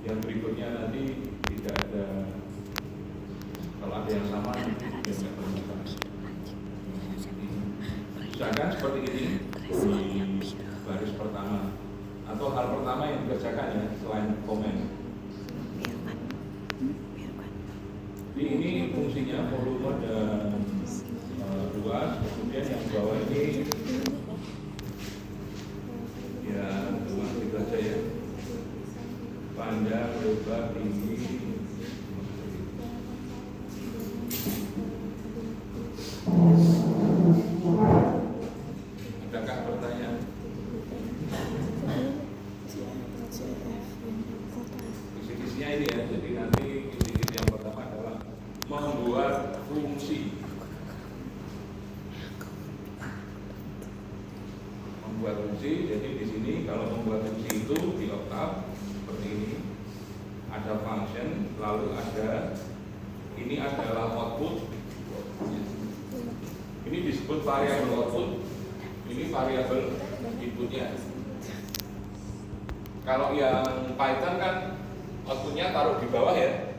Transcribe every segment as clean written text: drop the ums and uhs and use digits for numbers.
Yang berikutnya nanti tidak ada, kalau ada yang sama tidak perlukan. Misalkan seperti ini di baris pertama, atau hal pertama yang dikerjakan ya selain komen. Jadi ini fungsinya volume dan luas. Kemudian yang bawah ini ya cuma itu aja ya, panjang, lebar, tinggi. Adakah pertanyaan? Kisi-kisinya ini ya, jadi nanti kisi-kisi yang pertama adalah membuat fungsi. Membuat fungsi, jadi di sini kalau membuat fungsi itu di Octave seperti ini, ada function, lalu ada ini adalah output. Ini disebut variabel output, ini variabel inputnya. Kalau yang Python kan outputnya taruh di bawah ya,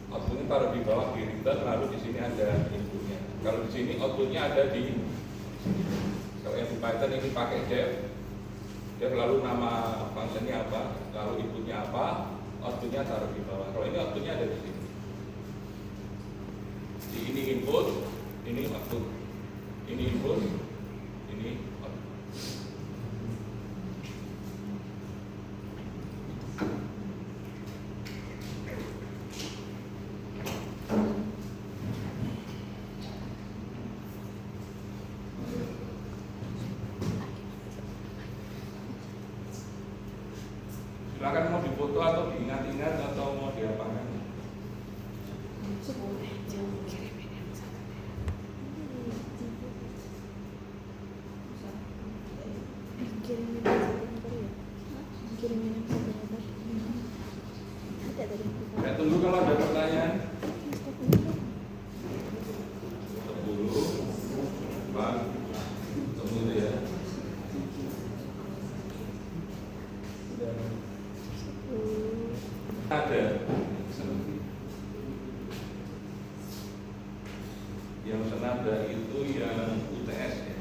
outputnya taruh di bawah di return, lalu di sini ada inputnya. Kalau di sini outputnya ada di sini. Kalau yang di Python ini pakai def lalu nama fungsinya apa, lalu inputnya apa, outputnya taruh di bawah. Kalau ini outputnya ada di sini. Jadi ini input, ini output, ini input, ini output. Silakan mau difoto atau diingat-ingat atau mau diapakan? Ya, tunggu kalau ada pertanyaan. 10, 4, tunggu ya. Ada yang senada itu yang UTS ya.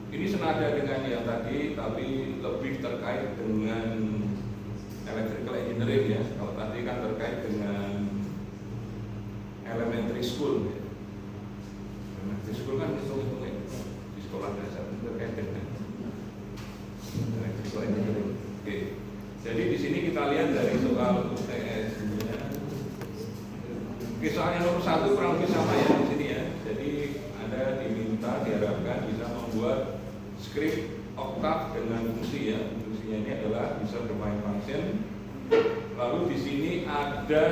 Ini senada dengan yang tadi, tapi lebih terkait dengan electrical engineering ya. Kalau tadi kan terkait dengan elementary school ya. Elementary school kan hitung-hitung ya, di sekolah dasar terkait dengan electrical engineering. Oke. Jadi di sini kita lihat dari soal UTS ya. Oke, soal yang nomor 1 kurang lebih sama ya di sini ya. Jadi Anda diharapkan bisa membuat script Octave dengan fungsi ya. Fungsinya ini adalah user define function. Lalu di sini ada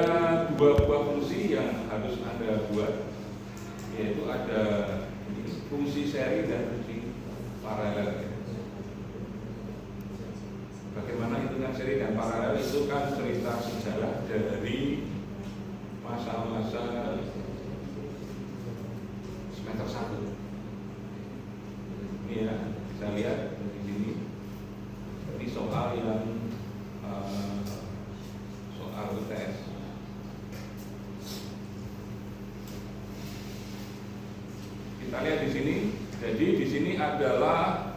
dua buah fungsi yang harus Anda buat, yaitu ada fungsi seri dan fungsi paralel. Bagaimana hitungan seri dan paralel itu kan cerita sejarah dari masa-masa semester 1. Ini ya, kita lihat di sini. Ini soal yang soal UTS. Kita lihat di sini. Jadi di sini adalah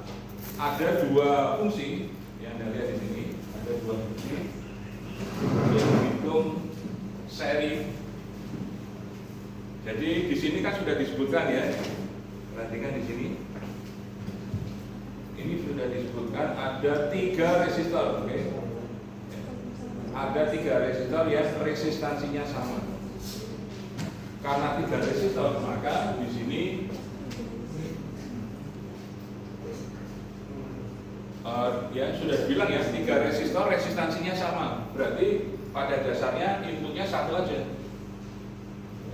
ada dua fungsi yang Anda lihat di sini. Ada dua fungsi yang menghitung seri. Jadi di sini kan sudah disebutkan ya. Perhatikan di sini. Ini sudah disebutkan ada 3 resistor, oke? Ada 3 resistor yang resistansinya sama. Karena 3 resistor, maka di sini ya sudah dibilang ya 3 resistor resistansinya sama. Berarti pada dasarnya inputnya satu aja.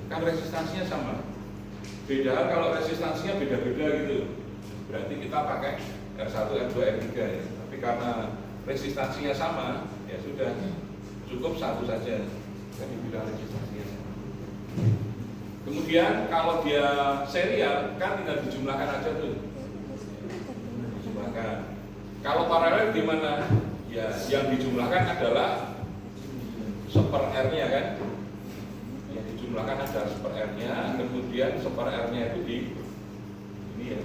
Kan resistansinya sama. Beda kalau resistansinya beda-beda gitu. Berarti kita pakai R1, R2, R3 ya. Tapi karena resistansinya sama, ya sudah cukup satu saja. Kan dibilang resistansinya sama. Kemudian kalau dia serial kan tinggal dijumlahkan aja tuh. Dijumlahkan. Kalau paralel gimana? Ya, yang dijumlahkan adalah seper R-nya kan? Yang dijumlahkan adalah seper R-nya, kemudian seper R-nya itu di ini ya.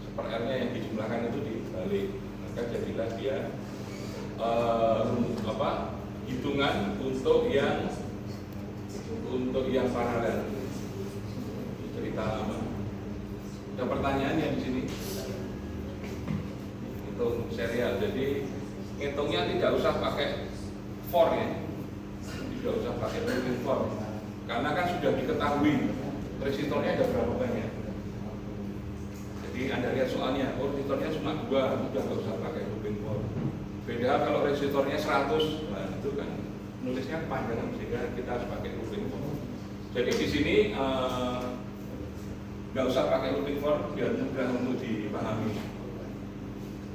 Seper R-nya yang dijumlahkan itu dibalik. Maka jadilah dia hitungan untuk yang paralel. Cerita lama. Ada pertanyaan yang di sini? Hitung serial. Jadi ngitungnya tidak usah pakai for ya. Tidak usah pakai looping for. Karena kan sudah diketahui resistornya ada berapa banyak. Jadi Anda lihat soalnya, resistornya cuma 2, sudah nggak usah pakai looping for. Beda kalau resistornya 100, nah itu kan nulisnya kepanjangan sehingga kita harus pakai looping for. Jadi di sini nggak usah pakai looping for biar mudah untuk dipahami.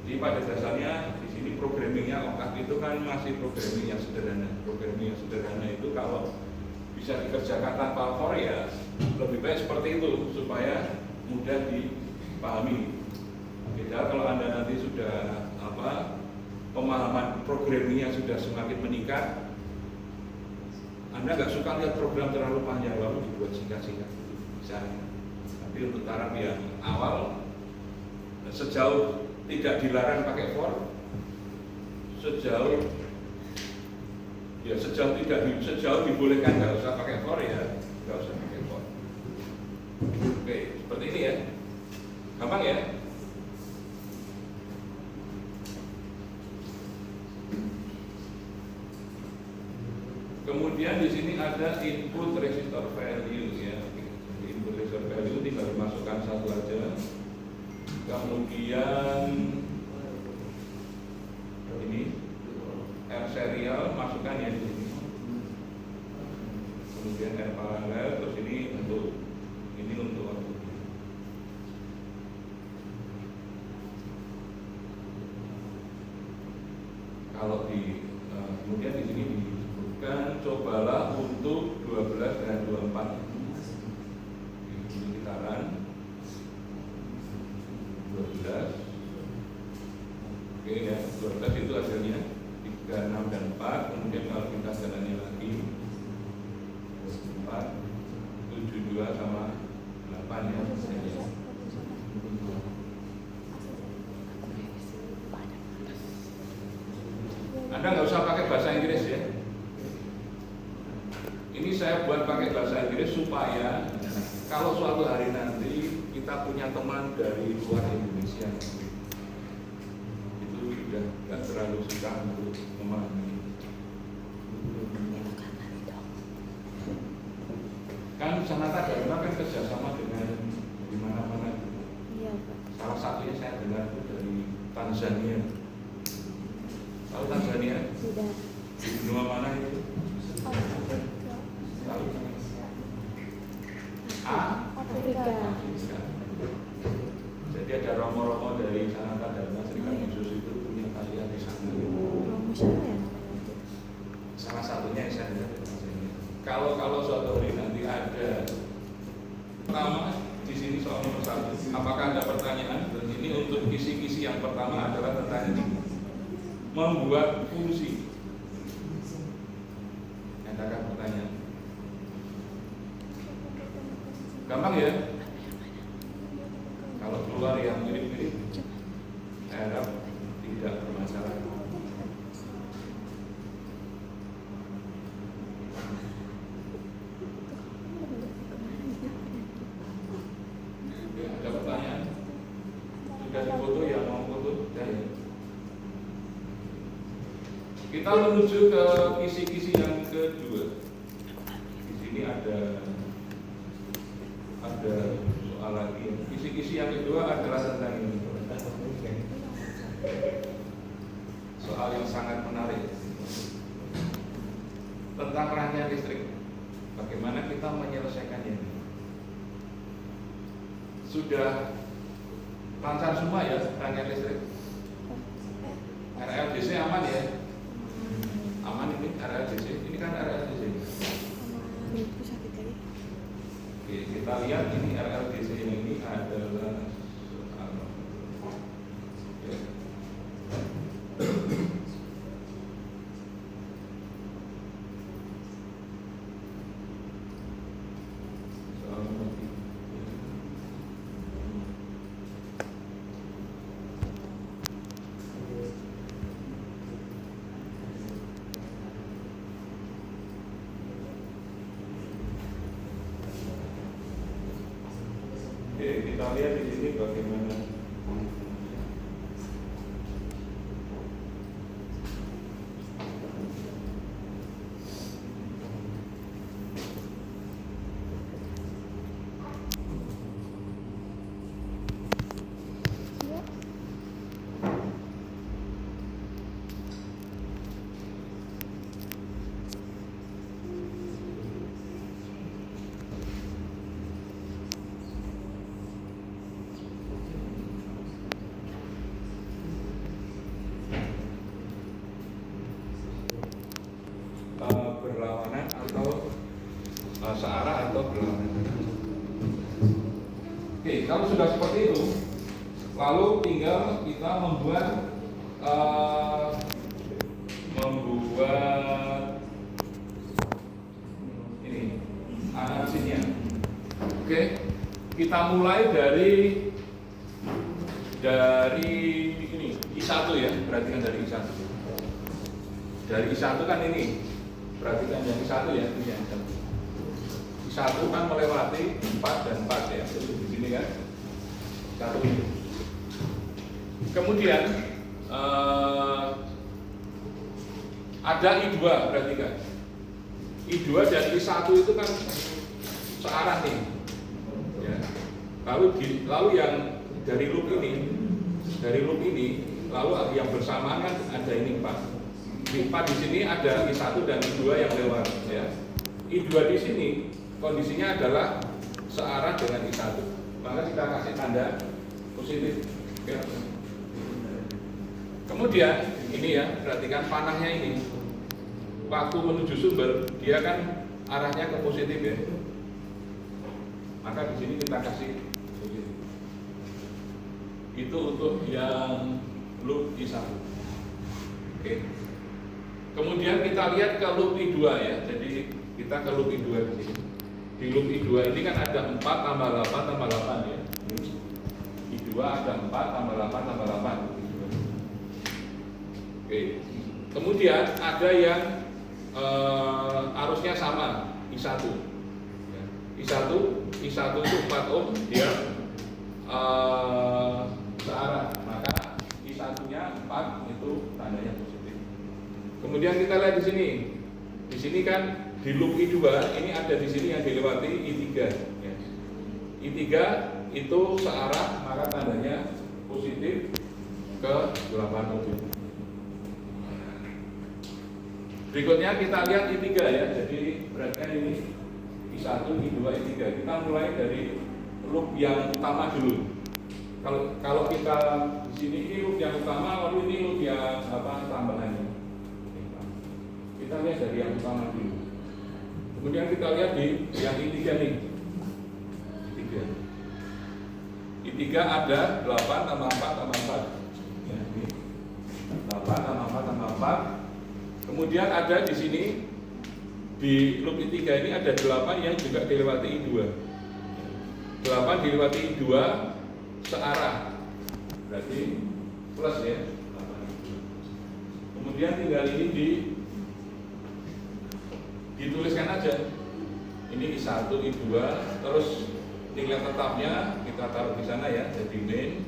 Jadi pada dasarnya di sini programmingnya Octave itu kan masih programming yang sederhana. Programming yang sederhana itu kalau bisa dikerjakan tanpa for ya lebih baik seperti itu supaya mudah dipahami. Beda kalau Anda nanti sudah pemahaman programmingnya sudah semakin meningkat, Anda nggak suka lihat program terlalu panjang lalu dibuat singkat-singkat misalnya. Tapi untuk taraf yang awal, sejauh tidak dilarang pakai for, sejauh dibolehkan nggak usah pakai for ya nggak usah pakai for. Oke, seperti ini ya, gampang ya. Kemudian di sini ada input resistor value ya. Input resistor value tinggal dimasukkan satu aja. Kemudian ini R serial masukkan ya di sini. Kemudian R paralel, terus ini untuk output. Kalau kemudian di sini disebutkan cobalah untuk 12 dan 24 ini gitaran 12. Oke ya, 12 itu hasilnya 3, 6 dan 4. Kemudian kalau kita jalannya lagi 4, 7, 2 sama 8 ya. Anda nggak usah pakai bahasa Inggris ya. Ini saya buat pakai bahasa Inggris supaya kalau suatu hari nanti kita punya teman dari luar Indonesia, itu sudah nggak terlalu susah untuk memahami. Kan Sanata Dharma kan kerjasama dengan di mana-mana. Iya, Pak. Salah satunya saya dengar itu dari Tanzania. Tahu Tanzania? Sudah. Di benua mana itu? Tahu? Afrika. Jadi ada romo-romo dari Sanata Dharma Serikat Yesus itu punya kalian di sana. Salah satunya yang saya dengar dari Tanzania. Kalau suatu hari nanti ada pertama di sini soal nomor 1. Apakah ada pertanyaan? Dan ini untuk kisi-kisi yang pertama adalah tentang ini. Membuat fungsi. Adakah pertanyaan? Gampang ya? Kalau keluar yang mirip-mirip, saya harap tidak bermasalah. Ada pertanyaan? Sudah difoto ya? Mau foto? Ya. Kita menuju ke kisi-kisi yang kedua. Di sini ada soal lagi. Kisi-kisi yang kedua adalah tentang ini. Soal yang sangat menarik tentang rangkaian listrik. Bagaimana kita menyelesaikannya? Sudah lancar semua ya rangkaian listrik. RLDC aman ya? Aman ini RLDC, ini kan RLDC. Oke, kita lihat ini RLDC ini adalah kita lihat di sini bagaimana berlawanan atau searah atau berlawanan. Oke, kalau sudah seperti itu, lalu tinggal kita membuat ini analisisnya. Oke, kita mulai dari ini I1 ya, perhatikan dari I1. Dari I1 kan ini, perhatikan yang I1 ya, ini yang I1 kan melewati 4 dan 4 ya, di sini kan 1 ini. Kemudian ada I2, perhatikan I2 dan I1 itu kan searah nih ya. Lalu yang dari loop ini lalu yang bersamaan kan ada ini 4. Di 4 di sini ada I1 dan I2 yang lewat ya. I2 di sini kondisinya adalah searah dengan I1. Maka kita kasih tanda positif ya. Kemudian ini ya, perhatikan panahnya ini. Waktu menuju sumber dia kan arahnya ke positif ya. Maka di sini kita kasih positif. Itu untuk yang loop I1. Oke. Kemudian kita lihat ke loop I2 ya. Jadi kita ke loop I2 di sini. Di loop I2 ini kan ada 4 tambah 8 tambah 8 ya. I2 ada 4 tambah 8 tambah 8. Oke. Kemudian ada yang arusnya sama I1. Ya. I1 itu 4 ohm dia searah. Maka I1-nya 4 itu tandanya positif. Kemudian kita lihat di sini. Di sini kan di loop I2 ini ada di sini yang dilewati I3 ya. I3 itu searah, maka tandanya positif ke 8 ohm. Berikutnya kita lihat I3 ya. Jadi perhatikan ini I1, I2, I3. Kita mulai dari loop yang utama dulu. Kalau kita di sini ini loop yang utama, lalu ini loop yang tambahannya. Kita lihat dari yang utama dulu. Kemudian kita lihat di yang I3 nih. I3 ada 8 tambah 4 tambah 4. Ya, ini 8 tambah 4 tambah 4. Kemudian ada di sini di loop I3 ini ada 8 yang juga dilewati I2. 8 dilewati I2 searah. Berarti plus ya. Kemudian tinggal ini dituliskan aja. Ini I1, I2, terus nilai tetapnya kita taruh di sana ya, jadi main.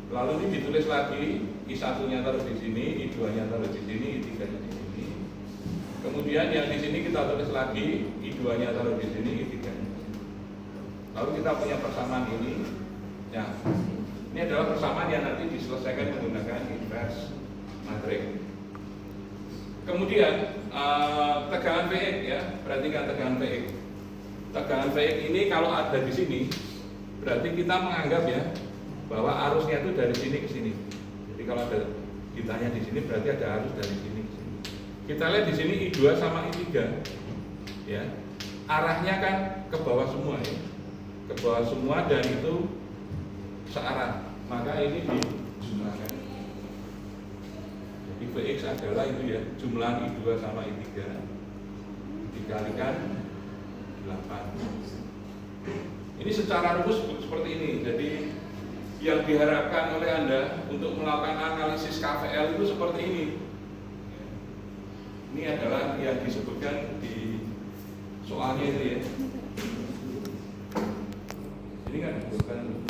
Lalu ini ditulis lagi, I1-nya taruh di sini, I2-nya taruh di sini, I3-nya di sini. Kemudian yang di sini kita tulis lagi, I2-nya taruh di sini, I3-nya. Lalu kita punya persamaan ini. Ya, ini adalah persamaan yang nanti diselesaikan menggunakan inverse matrix. Kemudian tegangan Vx ya, perhatikan tegangan Vx. Tegangan Vx ini kalau ada di sini, berarti kita menganggap ya bahwa arusnya itu dari sini ke sini. Jadi kalau ada ditanya di sini, berarti ada arus dari sini ke sini. Kita lihat di sini I2 sama I3, ya, arahnya kan ke bawah semua ya. ke bawah semua dan itu searah, maka ini dijumlahkan. Jadi Vx adalah itu ya, jumlah I2 sama I3 dikalikan 8. Ini secara rumus seperti ini. Jadi yang diharapkan oleh Anda untuk melakukan analisis KVL itu seperti ini. Ini adalah yang disebutkan di soalnya itu ya. Ini kan disebutkan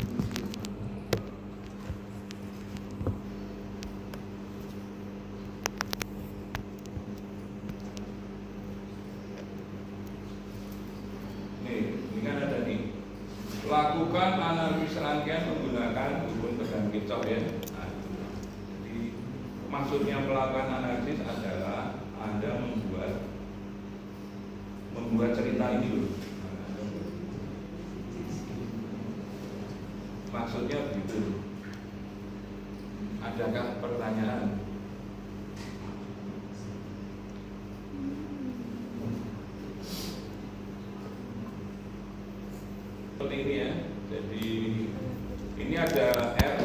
lakukan analisis rangkaian menggunakan hukum tegangan Kirchhoff ya. Nah, jadi maksudnya melakukan analisis adalah Anda membuat cerita ini dulu. Maksudnya begitu. Adakah pertanyaan? Seperti ini ya. Jadi ini ada R.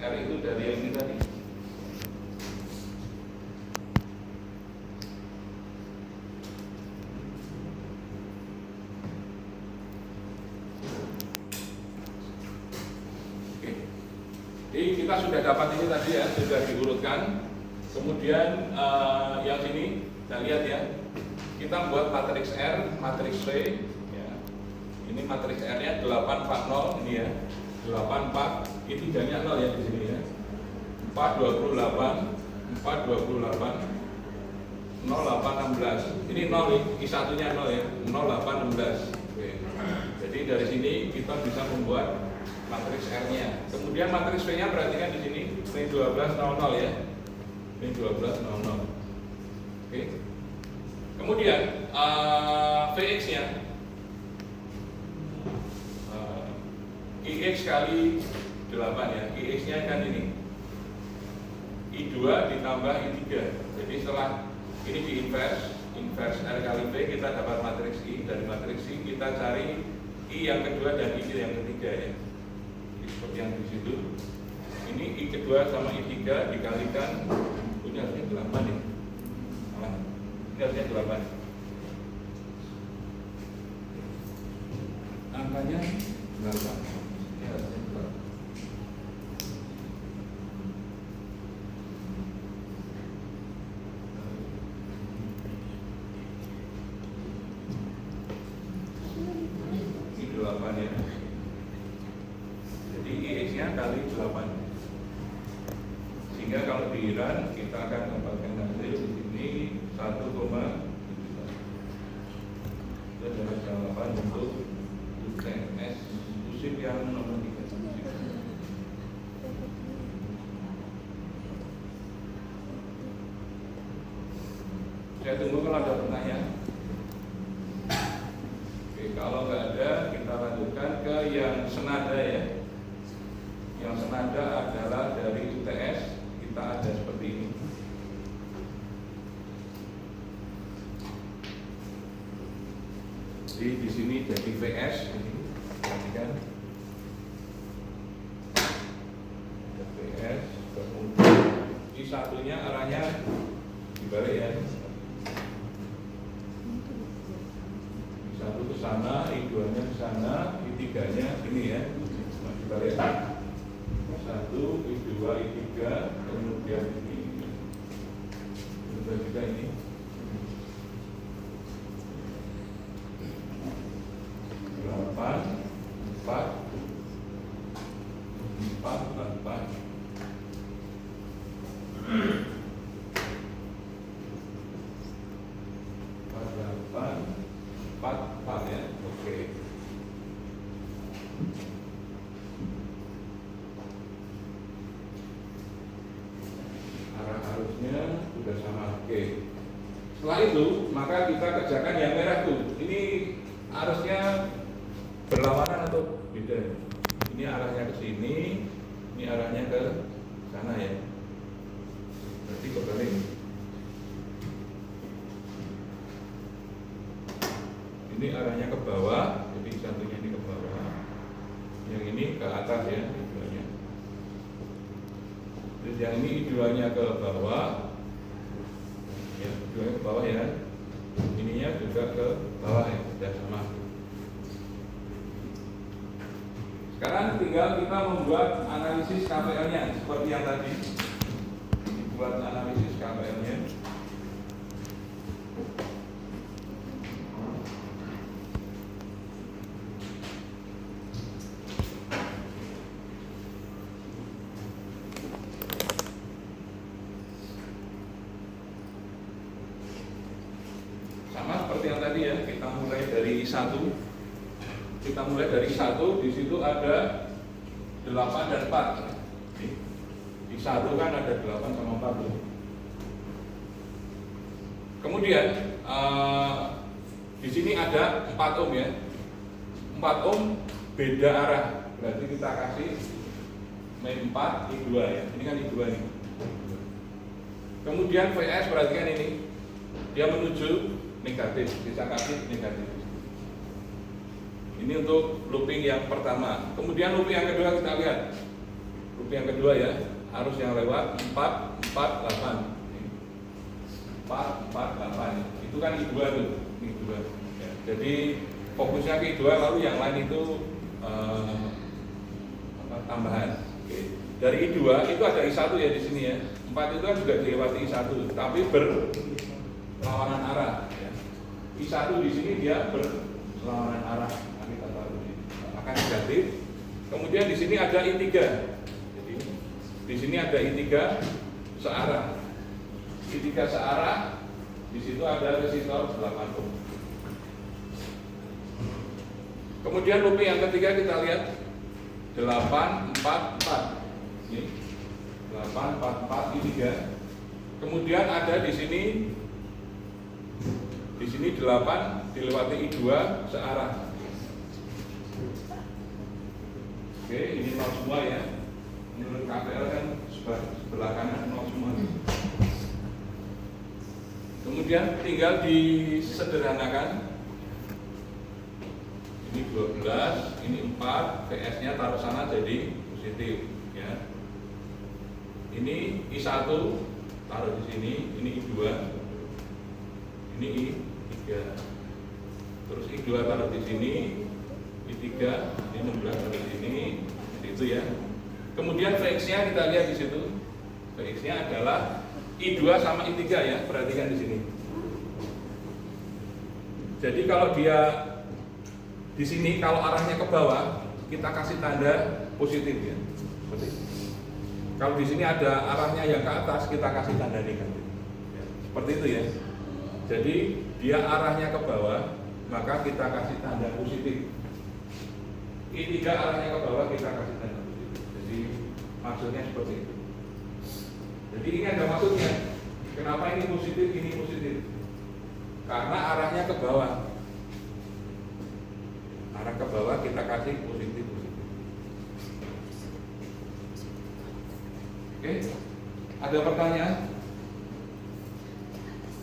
R itu dari yang ini tadi. Oke. Jadi kita sudah dapat ini tadi ya, sudah diurutkan. Kemudian yang sini kita lihat ya. Kita buat matriks R, matriks V. Ini matriks R-nya 840 ini ya. 84 ini banyak 0 ya di sini ya. 428 0816. Ini 0 nih, I1-nya 0 ya. 0816. Oke. Jadi dari sini kita bisa membuat matriks R-nya. Kemudian matriks V-nya perhatikan di sini P1200 ya. P1200. Oke. Kemudian Vx-nya IX kali 8 ya. IX-nya kan ini I2 ditambah I3. Jadi setelah ini di inverse R kali V, kita dapat matriks I. Dari matriks I kita cari I yang kedua dan I yang ketiga ya. Jadi seperti yang di situ. Ini I kedua sama I3 dikalikan, ini harusnya 8 ya. Ini harusnya 8. Angkanya 8. Jadi IX-nya kali 8. Sehingga kalau diiran kita akan dapatkan hasil di sini 1,7. Itu adalah jawaban untuk UTS pusip yang nomor 3. Saya tunggu kalau ada pertanyaan. Oke, kalau nggak ada, kita lanjutkan ke yang senada ya. Yang senada adalah dari UTS, kita ada seperti ini. Jadi di sini jadi VS, ini perhatikan. VS, kemudian I satunya arahnya dibalik ya. I1 ke sana, I2-nya ke sana, I3-nya ini ya. Masih balik. 1, I2, I3, kemudian ini. Kemudian juga ini. 8, 4, 4 ya. Oke. Arah arusnya sudah sama. Oke. Setelah itu maka kita kerjakan yang merah tuh. Ini arusnya berlawanan atau beda? Ini arahnya ke sini, ini arahnya ke sana ya. Berarti kebalik. Ini arahnya ke bawah, jadi satunya ini ke bawah, yang ini ke atas ya, I2-nya. Terus yang ini I2-nya ke bawah, ya, I2-nya ke bawah ya. Ininya juga ke bawah ya, sudah sama. Sekarang tinggal kita membuat analisis KPL-nya seperti yang tadi. Buat analisis KPL-nya. Sama seperti yang tadi ya, kita mulai dari I1. Kita mulai dari I1, di situ ada 8 dan 4. I1 kan ada 8 sama 4 tuh. Kemudian di sini ada 4 ohm ya. 4 ohm beda arah. Berarti kita kasih main 4 I2 ya. Ini kan I2 nih. Kemudian VS perhatikan ini. Dia menuju negatif, kita kasih negatif. Ini untuk looping yang pertama. Kemudian looping yang kedua kita lihat. Looping yang kedua ya, harus yang lewat 448. 448. Itu kan I2 tuh, I2. Ya, jadi fokusnya ke I2, lalu yang lain itu tambahan. Oke. Dari I2 itu ada I1 ya di sini ya. 4 itu kan juga dilewati I1, tapi berlawanan arah. Ya. I1 di sini dia berlawanan arah. Kita taruh di sini. Akan negatif. Kemudian di sini ada I3. Jadi di sini ada I3 searah. I3 searah. Di situ ada resistor 8 ohm. Kemudian looping yang ketiga kita lihat 844. Ini 844 I3. Kemudian ada di sini 8 dilewati I2 searah. Oke, ini 0 semua ya. Menurut KPL kan sebelah kanan 0 semua. Kemudian tinggal disederhanakan. Ini 12, ini 4, PS-nya taruh sana jadi positif ya. Ini I1 taruh di sini, ini I2. Ini I3. Terus I2 taruh di sini, I3, ini 16 taruh di sini, itu ya. Kemudian VX-nya kita lihat di situ. VX-nya adalah I2 sama I3 ya, perhatikan di sini. Jadi kalau dia di sini kalau arahnya ke bawah, kita kasih tanda positif ya. Seperti itu. Kalau di sini ada arahnya yang ke atas, kita kasih tanda negatif. Ya, seperti itu ya. Jadi dia arahnya ke bawah, maka kita kasih tanda positif. I3 arahnya ke bawah, kita kasih tanda positif. Jadi maksudnya seperti itu. Jadi ini ada maksudnya. Kenapa ini positif, ini positif? Karena arahnya ke bawah. Arah ke bawah kita kasih positif. Oke, ada pertanyaan?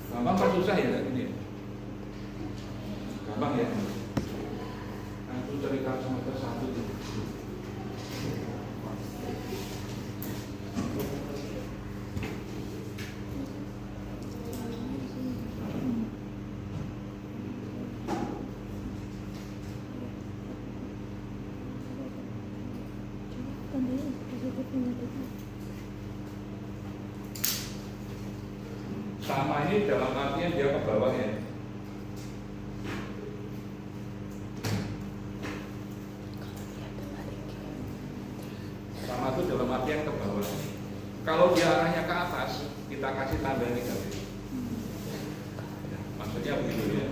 Gampang apa susah ya ini? Gampang ya? Aku cari semester 1 itu. Sama ini dalam artian dia ke bawah ya. Sama itu dalam artian ke bawah. Kalau dia arahnya ke atas, kita kasih tanda negatif. Maksudnya begitu ya.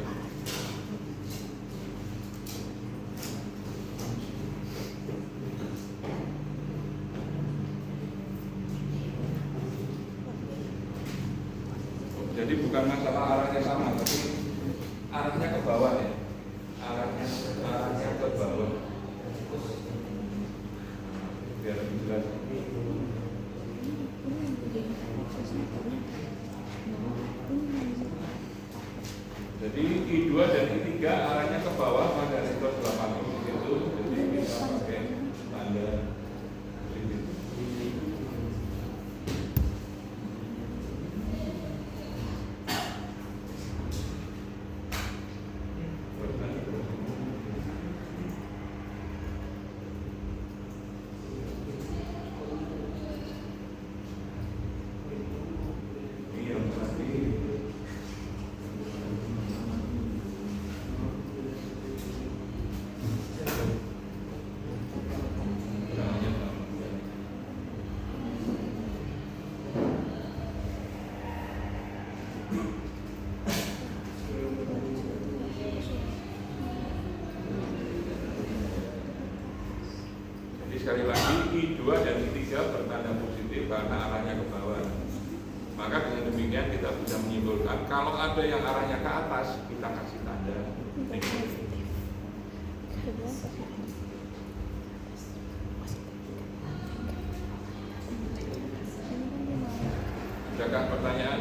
Jadi bukan masalah arahnya sama, tapi arahnya ke bawah ya. Arahnya ke bawah. Biar lebih jelas. Jadi I2 dan I3 arahnya Kalau ada yang arahnya ke atas, kita kasih tanda negatif. Adakah pertanyaan?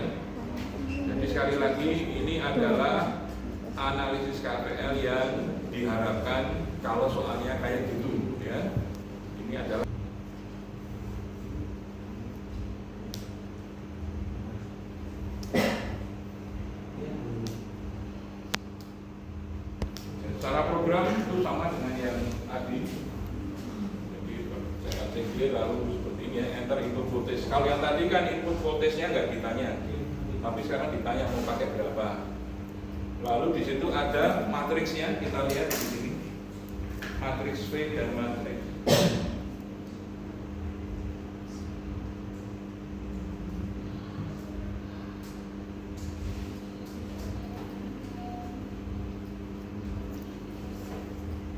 Jadi sekali lagi ini adalah analisis KPL yang diharapkan kalau soalnya kayak gitu ya. Ini adalah cara program itu sama dengan yang tadi. Jadi saya clear lalu seperti ini ya, enter input voltage. Kalau yang tadi kan input voltage-nya nggak ditanya, tapi sekarang ditanya mau pakai berapa. Lalu di situ ada matriksnya, kita lihat di sini, matriks V dan matriks.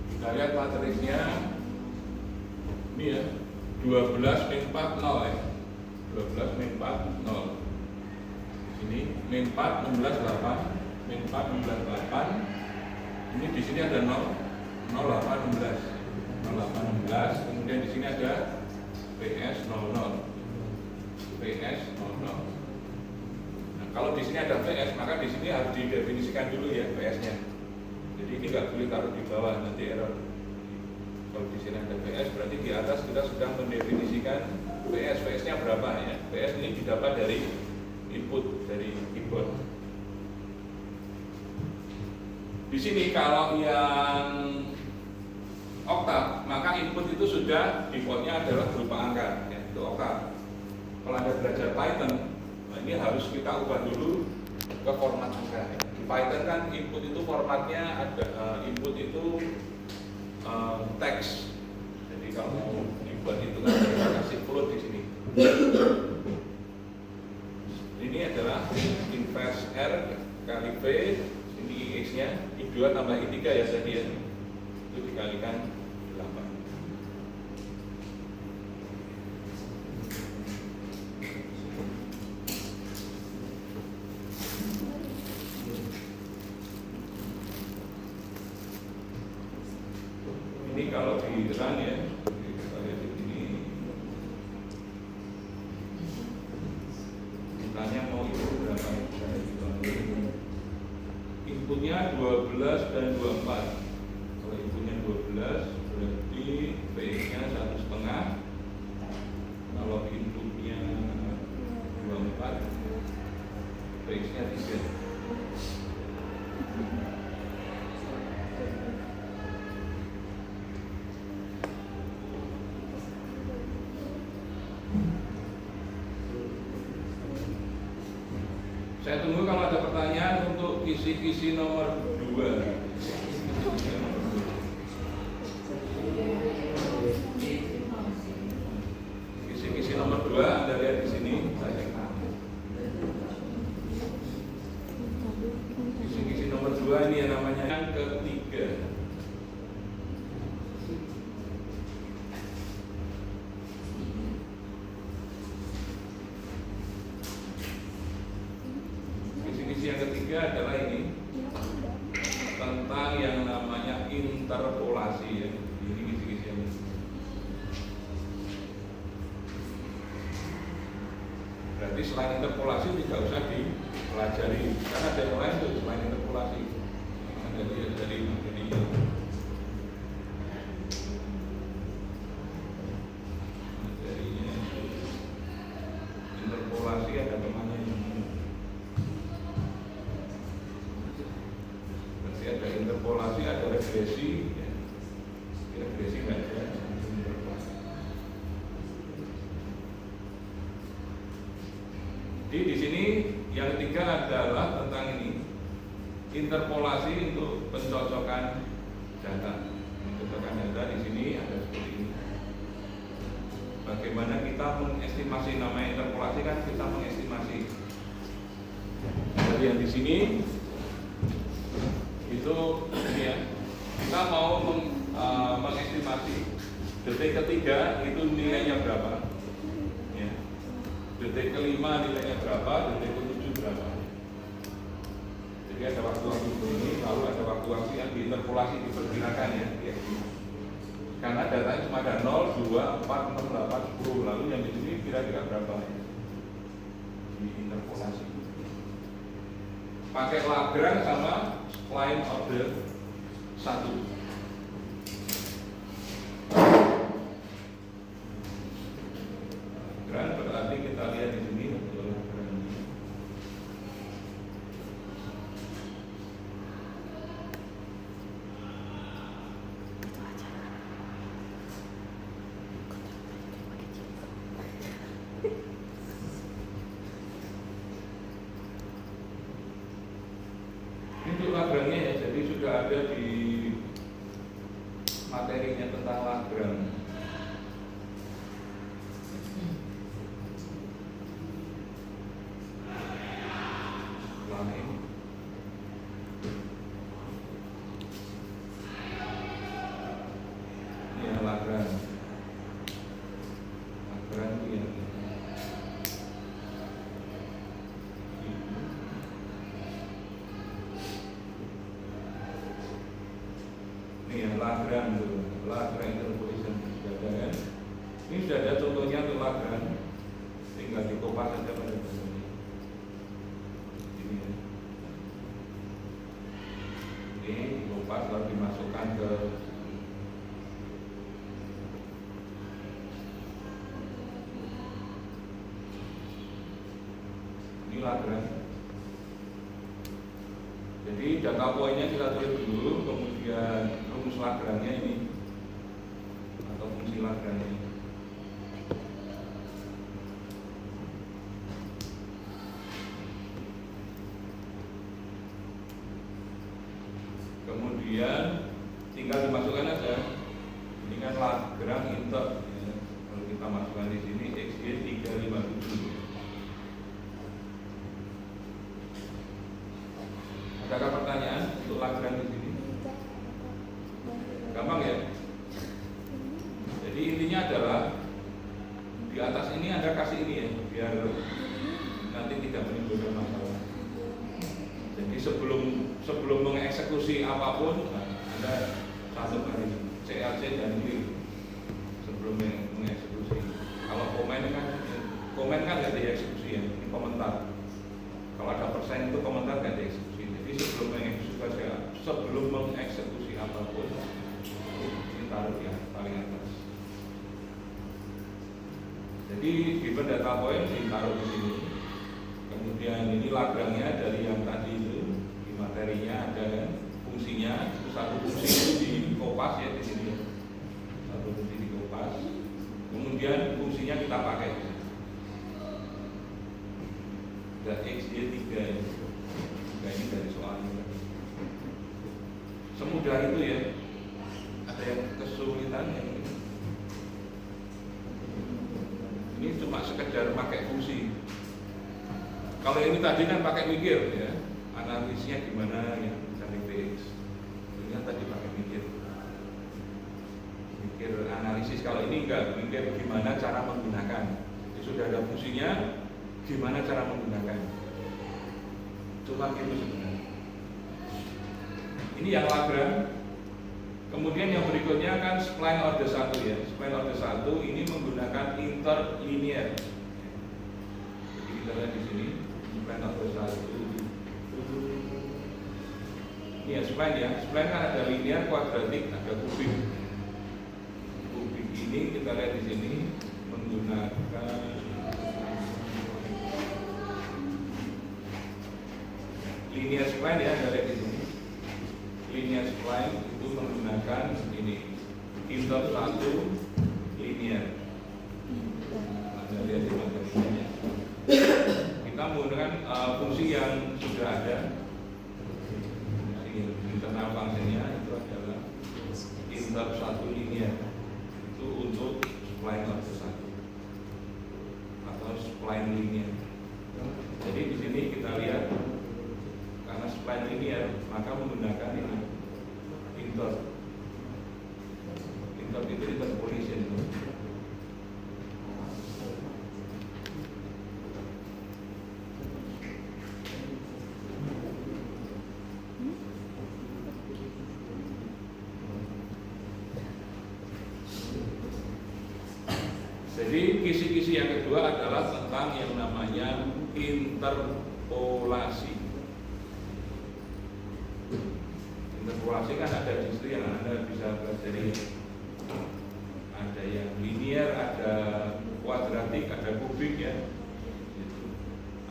Kita lihat matriksnya, ini ya, 12 min 4 0 ya, 12 min 4 0. Ini min 4 16 8. Min 4 16 8. Ini di sini ada 0 08 16. 08 16. Kemudian di sini ada PS 00. PS 00. Nah, kalau di sini ada PS, maka di sini harus didefinisikan dulu ya PS-nya. Jadi ini nggak boleh taruh di bawah, nanti error. Kalau di sini ada PS, berarti di atas kita sudah mendefinisikan PS. PS-nya berapa ya? PS ini didapat dari input dari keyboard. Di sini kalau yang oktav, maka input itu sudah defaultnya adalah berupa angka, ya, itu oktav. Kalau Anda belajar Python, nah ini harus kita ubah dulu ke format angka. Di Python kan input itu formatnya ada input itu teks. Jadi kalau mau dibuat itu kan kita kasih float di sini. Ini adalah inverse R kali V. Ini X-nya, I2 tambah I3 ya tadi ya. Itu dikalikan 8. Ini kalau di run ya, kita lihat di sini. Ditanya mau itu berapa? Inputnya 12 dan 24. Kalau inputnya 12 berarti PX-nya 1,5. Kalau inputnya 24 PX-nya 3. Saya tunggu kalau ada pertanyaan untuk kisi-kisi nomor 2. Kisi-kisi nomor 2 Anda lihat di sini. Kisi-kisi nomor 2 ini yang namanya yang ketiga. Yang ketiga adalah ini tentang yang namanya interpolasi ya. Ini kisi-kisi yang berarti selain interpolasi tidak usah dipelajari karena ada yang lain tuh selain interpolasi. Dari interpolasi ada temannya ini. Ada interpolasi, ada regresi, ya. Regresi nggak ada. Jadi di sini yang ketiga adalah tentang ini interpolasi untuk pencocokan data. Pencocokan data di sini ada seperti ini. Bagaimana kita mengestimasi, namanya interpolasi kan kita mengestimasi. Jadi yang di sini itu ya, kita mau mengestimasi detik ketiga itu nilainya berapa ya. Detik kelima nilainya berapa, detik ketujuh berapa. Jadi ada waktu-waktu begini, lalu ada waktu-waktu yang diinterpolasi diperkirakan ya. Karena datanya cuma ada 0, 2, 4, 6, 8, 10. Lalu yang di sini kira-kira berapa? Diinterpolasi. Pakai Lagrange sama spline order 1. Berarti kita lihat di sini untuk Lagrange ya, jadi sudah ada di materinya tentang Lagrange. Lagrange interpolation sudah ada kan? Ini sudah ada contohnya untuk Lagrange, tinggal dikopas saja pada ini. Ya. Ini dikopas lalu dimasukkan ke ini Lagrange. Jadi data poinnya kita tulis dulu, kemudian rumus Lagrange ini atau fungsi Lagrange ini. Kemudian tinggal dimasukkan aja. Ini kan Lagrange inter. Ya. Kalau kita masukkan di sini XY 357. Adakah pertanyaan untuk Lagrange di sini? Gampang ya? Jadi intinya adalah di atas ini Anda kasih ini ya, biar nanti tidak menimbulkan masalah. Jadi sebelum mengeksekusi apapun, Anda satu kali CLC dan ini sebelum mengeksekusi. Kalau komen kan nggak dieksekusi ya, ini komentar. Kalau ada persen itu komentar nggak dieksekusi. Jadi sebelum mengeksekusi apapun, ini taruh ya paling atas. Jadi given data point ditaruh di sini. Kemudian ini Lagrange-nya dari yang tadi itu di materinya ada kan fungsinya, satu fungsi itu dikopas ya di sini. Satu fungsi dikopas. Kemudian fungsinya kita pakai. Dan XY 3 ini dari soal ini. Semudah itu ya. Ada yang kesulitan yang ini cuma sekedar pakai fungsi. Kalau ini tadi kan pakai mikir ya, analisisnya gimana ya, cari PX. Ini kan tadi pakai mikir analisis. Kalau ini enggak, mikir gimana cara menggunakan. Jadi sudah ada fungsinya, gimana cara menggunakan. Cuma gitu sebenarnya. Ini yang Lagrange. Kemudian yang berikutnya kan spline order 1 ya. Spline order 1 ini menggunakan interlinear. Jadi kita lihat di sini spline order 1. Ini ya spline ya. Spline kan ada linear, kuadratik, ada kubik. Kubik ini kita lihat di sini menggunakan linear spline ya, ada lihat di sini. Linear spline itu menggunakan ini inter 1 linear. Anda lihat di materinya. Kita menggunakan fungsi yang sudah ada. Fungsi internal fungsinya itu adalah inter 1 linear. Itu untuk spline order 1 atau spline linear. Jadi di sini kita lihat karena spline linear maka menggunakan ini inter itu interpolation. kisi yang kedua adalah tentang yang namanya interpolasi. Interpolasi kan ada di situ yang Anda bisa pelajari. Ada yang linear, ada kuadratik, ada kubik ya.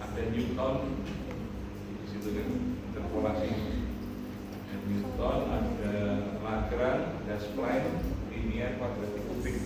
Ada Newton di situ kan interpolasi. Ada Newton, ada Lagrange, ada spline, linear, kuadratik, kubik.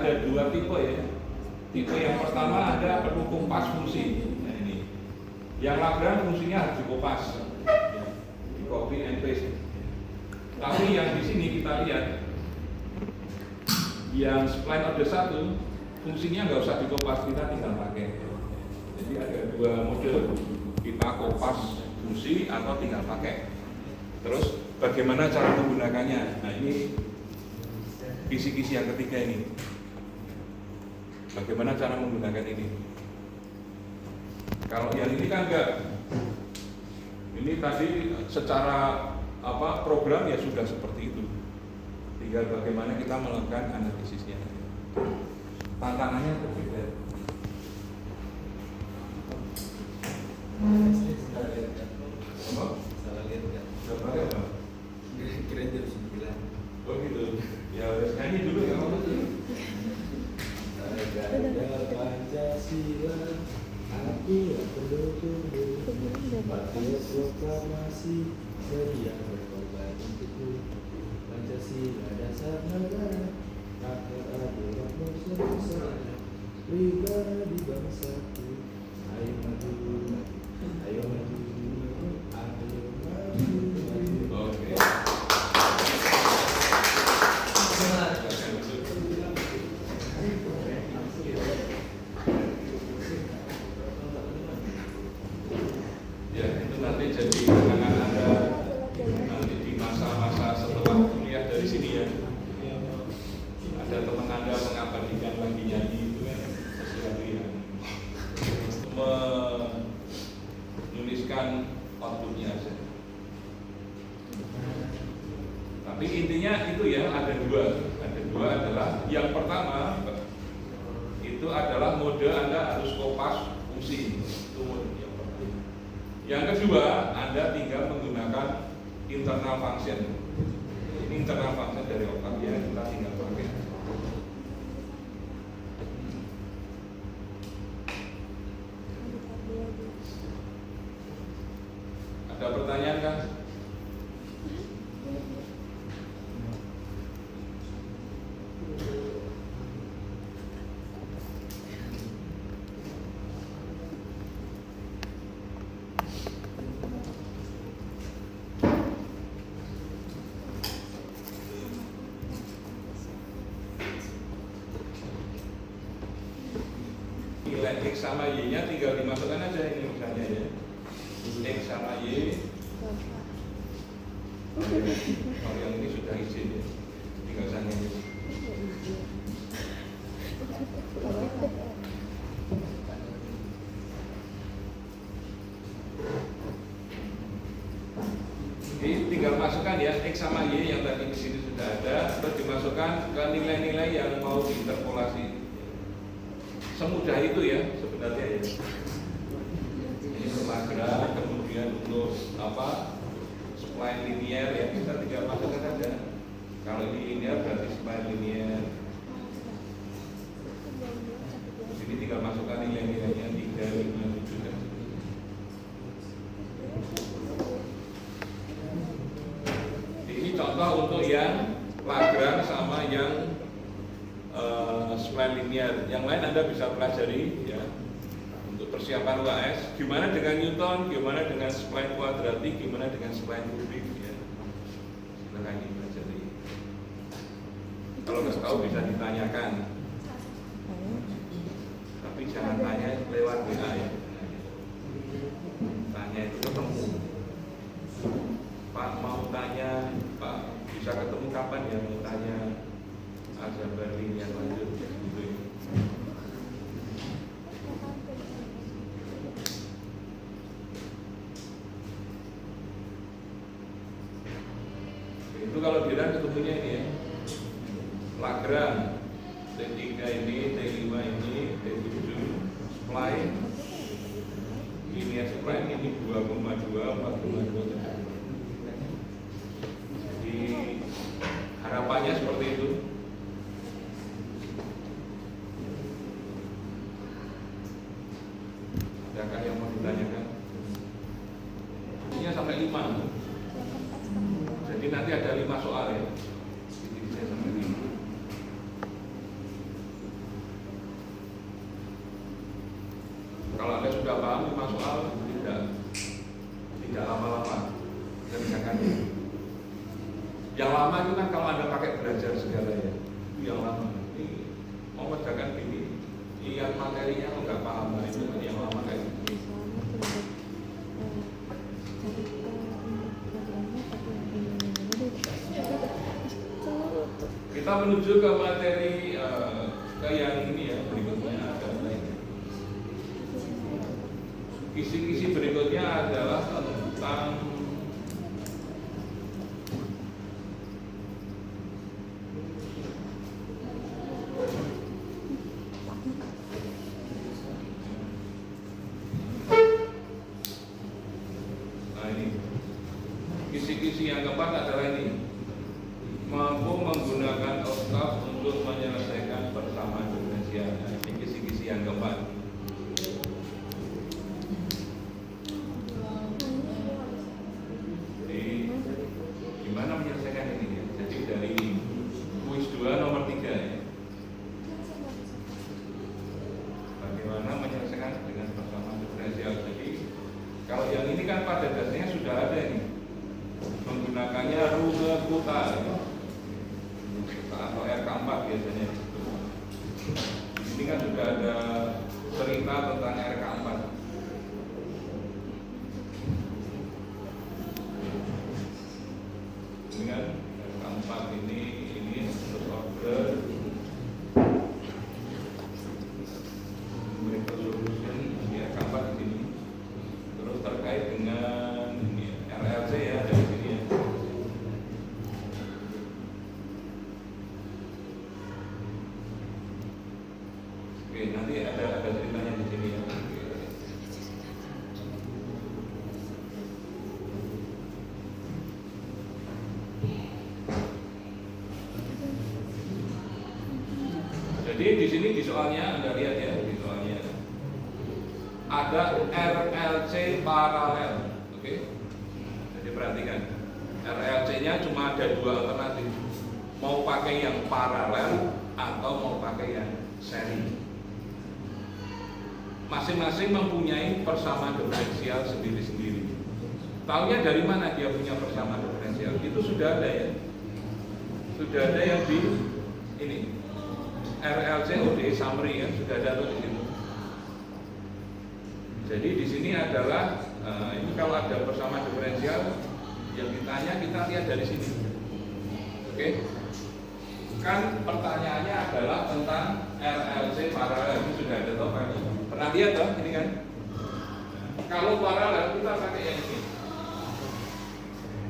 Ada dua tipe ya. Tipe yang pertama ada pendukung pas fungsi. Nah ini, yang Lagrange fungsinya harus dikopas, ya, di copy and paste. Tapi yang di sini kita lihat, yang spline order 1 fungsinya nggak usah dikopas, kita tinggal pakai. Jadi ada dua model, kita kopas fungsi atau tinggal pakai. Terus bagaimana cara menggunakannya? Nah ini kisi-kisi yang ketiga ini. Bagaimana cara menggunakan ini? Kalau yang ini kan enggak. Ini tadi secara program ya sudah seperti itu. Tinggal bagaimana kita melakukan analisisnya. Tantangannya berbeda. Salah lihat kan? Salah lihat apa? Kira jam 9. Oh gitu. Ya harus nyanyi dulu ya kamu tuh. Negara Pancasila, aku pendukungmu. Patriot proklamasi, sedia berkorban untukku. Pancasila dasar negara, rakyat adil makmur sejahtera, pribadi bangsaku. Ayo maju, ayo maju, ayo maju. Oke. Ya, itu nanti jadi kenangan Anda nanti di masa-masa setelah kuliah dari sini ya. Ada teman Anda mengabadikan lagi nyanyi itu kan sesuatu yang menuliskan outputnya aja. Tapi intinya itu ya ada dua. Ada dua adalah yang pertama itu adalah mode Anda harus kopas fungsi. Itu mode yang pertama. Yang kedua, Anda tinggal menggunakan internal function. Ini internal function dari Octavia, kita tinggal pakai. Ada pertanyaan kan? Nilai X sama Y-nya tinggal dimasukkan aja ini misalnya ya. X sama Y. Kalau yang ini sudah izin ya, tinggal sana. Ini tinggal masukkan ya X sama Y yang tadi di sini sudah ada, terus dimasukkan ke nilai-nilai yang mau diinterpolasi. Semudah itu ya sebenarnya ya. Ini Lagrange, kemudian untuk spline linear ya kita tinggal masukkan saja. Kalau ini linear berarti spline linear. Ini tinggal masukkan nilai-nilainya 3, 5, 7 dan ini contoh untuk yang Lagrange sama yang spline linear. Yang lain Anda bisa pelajari ya untuk persiapan UAS. Gimana dengan Newton, gimana dengan spline kuadratik, gimana dengan spline kubik ya. Silakan dipelajari. Kalau nggak tahu bisa ditanyakan. lewat WA ya. Tanya itu ketemu. Pak mau tanya, Pak bisa ketemu kapan ya? Mau tanya aja Berlin yang lanjut gitu. Itu kalau bilang ketemunya ini ya, Lagrange T3 ini, T5 ini, T7 supply linear supply ini 2,2, 4,2. Jadi harapannya seperti itu. Adakah yang mau ditanyakan? Ini sampai 5. Jadi nanti ada 5 soal ya. Jadi saya sampai 5. Kalau Anda sudah paham 5 soal, tidak lama-lama kerjakan. Yang lama itu kan kalau Anda pakai belajar segala ya, itu yang lama. Ini mau kerjakan ini, lihat materinya kok nggak paham, nah itu kan yang lama kayak gitu. Kita menuju ke materi ke yang ini ya, berikutnya ada lainnya. Kisi-kisi berikutnya adalah tentang kisi-kisi yang keempat adalah ini, mampu menggunakan oktaf untuk menyelesaikan persamaan diferensial. Nah, ini kisi-kisi yang keempat. Jadi gimana menyelesaikan ini ya? Jadi dari kuis 2 nomor 3 ya. Bagaimana menyelesaikan dengan persamaan diferensial. Jadi kalau yang ini kan pada dasarnya sudah ada ini, menggunakannya rule kuta ya. Atau RK4 biasanya. Ini kan sudah ada cerita tentang RK4. Ini kan RK4 ini terus order solution ini RK4 di sini. Terus terkait dengan ini RLC ya dari sini ya. Oke, nanti ada ceritanya di sini ya. Jadi di sini di soalnya Anda lihat ya, di soalnya ada RLC paralel. Oke. Jadi perhatikan. RLC-nya cuma ada 2 alternatif. Mau pakai yang paralel atau mau pakai yang seri. Masing-masing mempunyai persamaan diferensial sendiri-sendiri. Taunya dari mana dia punya persamaan diferensial? Itu sudah ada ya. Sudah ada yang di ini RLC ODE summary ya, sudah ada tuh di situ. Jadi di sini adalah ini kalau ada persamaan diferensial yang ditanya kita lihat dari sini. Oke. Kan pertanyaannya adalah tentang RLC paralel, ini sudah ada toh kan? Pernah lihat toh ini kan? Kalau paralel kita pakai yang ini.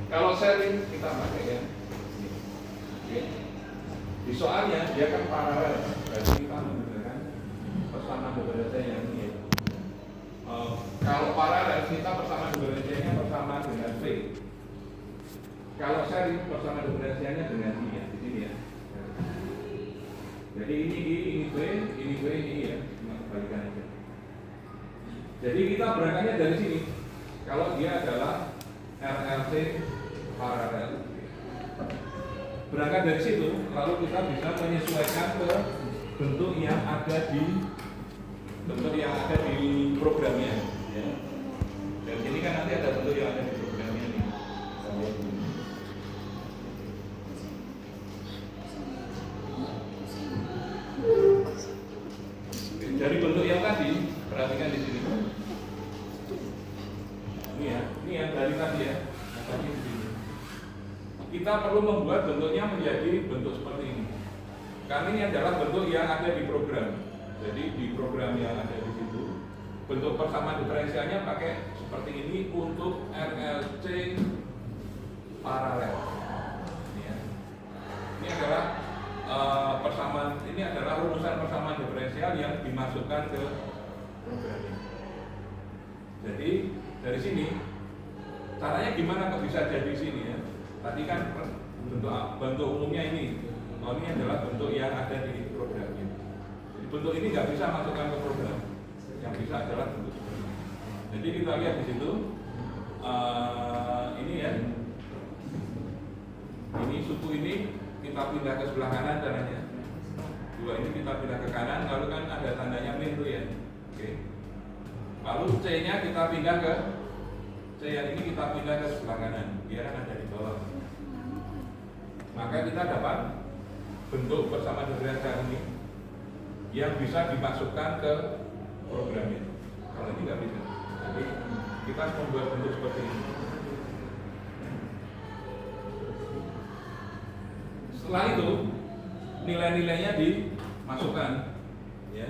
Kalau seri kita pakai yang ini. Oke. Di soalnya dia kan paralel, berarti kita menggunakan persamaan diferensial yang ini. Kalau paralel kita persamaan diferensialnya persamaan dengan V. Kalau seri persamaan diferensialnya dengan I ya, di sini ya. Jadi ini V, ini ya, balikan aja. Jadi kita berangkatnya dari sini. Kalau dia adalah RLC paralel, berangkat dari situ, lalu kita bisa menyesuaikan ke bentuk yang ada di programnya. Ya. Dan sini kan nanti ada bentuk yang ada di programnya nih. Dari bentuk yang tadi, perhatikan. kita perlu membuat bentuknya menjadi bentuk seperti ini. Karena ini adalah bentuk yang ada di program. Jadi di program yang ada di situ, bentuk persamaan diferensialnya pakai seperti ini untuk RLC paralel. Ini, ya. Ini adalah persamaan, ini adalah rumusan persamaan diferensial yang dimasukkan ke program ini. Jadi dari sini caranya gimana kok bisa jadi sini ya? Tadi kan bentuk umumnya ini. Oh, ini adalah bentuk yang ada di program ini. Jadi bentuk ini nggak bisa masukkan ke program. Yang bisa adalah bentuk seperti ini. Jadi kita lihat di situ ini ya. Ini suku ini kita pindah ke sebelah kanan caranya. Dua ini kita pindah ke kanan, lalu kan ada tandanya min tuh ya. Oke. Lalu C-nya kita pindah ke C yang ini kita pindah ke sebelah kanan, biar ada di bawah. Maka kita dapat bentuk persamaan diferensial ini yang bisa dimasukkan ke program ini. Kalau ini nggak bisa. Jadi kita harus membuat bentuk seperti ini. Setelah itu nilai-nilainya dimasukkan, ya.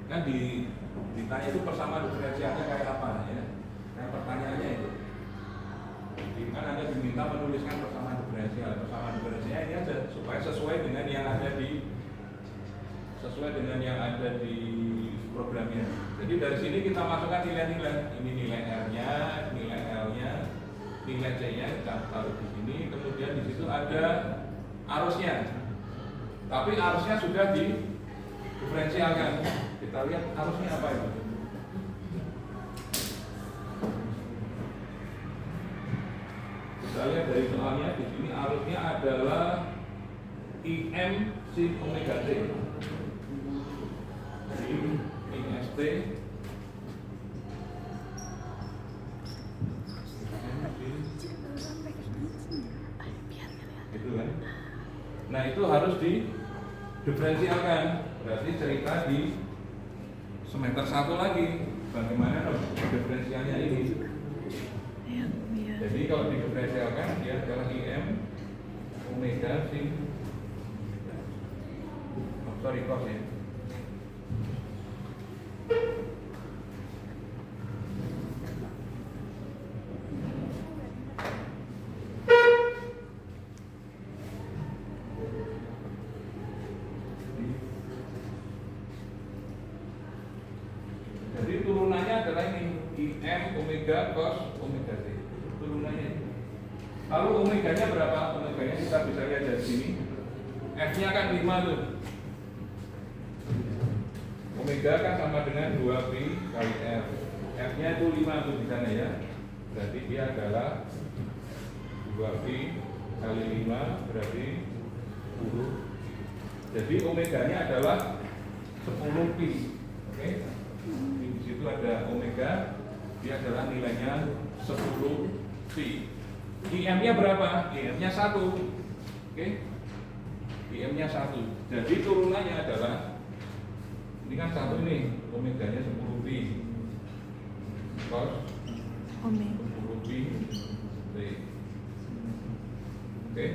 Kan ditanya itu persamaan diferensialnya kayak apa, ya? Nah, pertanyaannya itu. Jadi kan Anda diminta menuliskan persamaan diferensial. Persamaan diferensialnya ini aja supaya sesuai dengan yang ada di programnya. Jadi dari sini kita masukkan nilai-nilai. Ini nilai R-nya, nilai L-nya, nilai C-nya kita taruh di sini. Kemudian di situ ada arusnya. Tapi arusnya sudah diferensialkan. Kita lihat arusnya apa itu. Kita lihat dari soalnya di sini arusnya adalah IM sin omega T. IST gitu kan. Nah itu harus diferensialkan. Berarti cerita di semester 1 lagi bagaimana diferensialnya ini. Jadi kalau diferensialkan dia adalah IM omega sin cos ya. Jadi turunannya adalah ini IM omega cos omega T. Turunannya. Lalu omeganya berapa? Omeganya kita bisa lihat dari sini. F-nya kan 5 tuh. Omega kan sama dengan 2pi kali R. F-nya itu 5 tuh di sana ya. Berarti dia adalah 2pi kali 5 berarti 10. Jadi omeganya adalah 10pi. Oke. Di situ ada omega, dia adalah nilainya 10pi. IM-nya berapa? IM-nya 1. Oke. IM-nya 1. Jadi turunannya adalah ini kan 1 ini, omeganya 10pi. Cos 10pi T. Oke.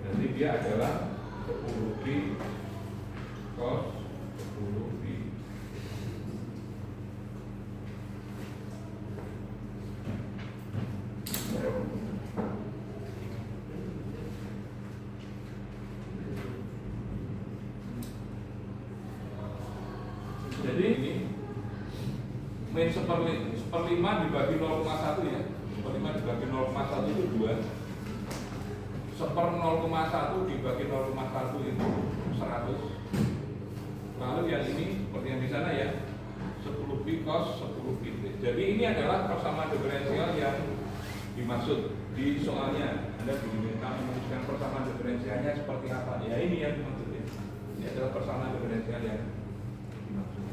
Berarti dia adalah 10pi cos 10pi. Jadi ini min seperlima dibagi 0,1 ya. Seperlima dibagi 0,1 itu 2. Seper 0,1 dibagi 0,1 itu 100. Lalu yang ini seperti yang di sana ya, 10pi cos 10pi T. Jadi ini adalah persamaan diferensial yang dimaksud di soalnya. Anda diminta menuliskan persamaan diferensialnya seperti apa. Ya ini yang dimaksudnya. Ini adalah persamaan diferensial yang dimaksud.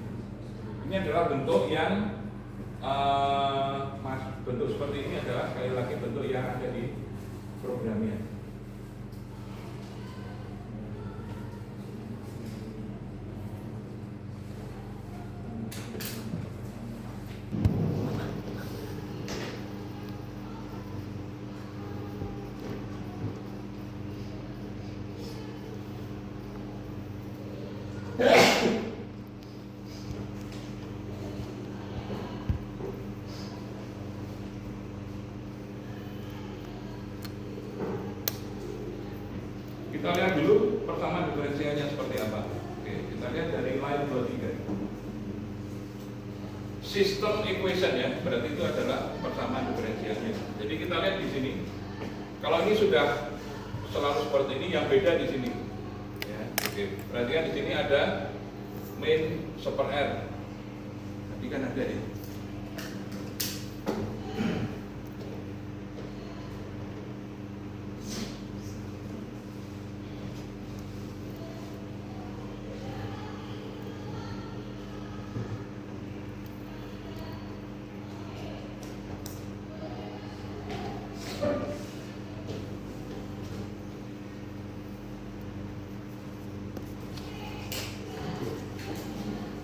Ini adalah bentuk yang bentuk seperti ini adalah sekali lagi bentuk yang ada di programnya. Kita lihat dulu persamaan diferensialnya seperti apa. Oke, kita lihat dari line 23. Sistem equation ya, berarti itu adalah persamaan diferensialnya. Jadi kita lihat di sini. Kalau ini sudah selalu seperti ini, yang beda di sini. Ya, oke. Berarti kan di sini ada min super R. Tadi kan ada ya.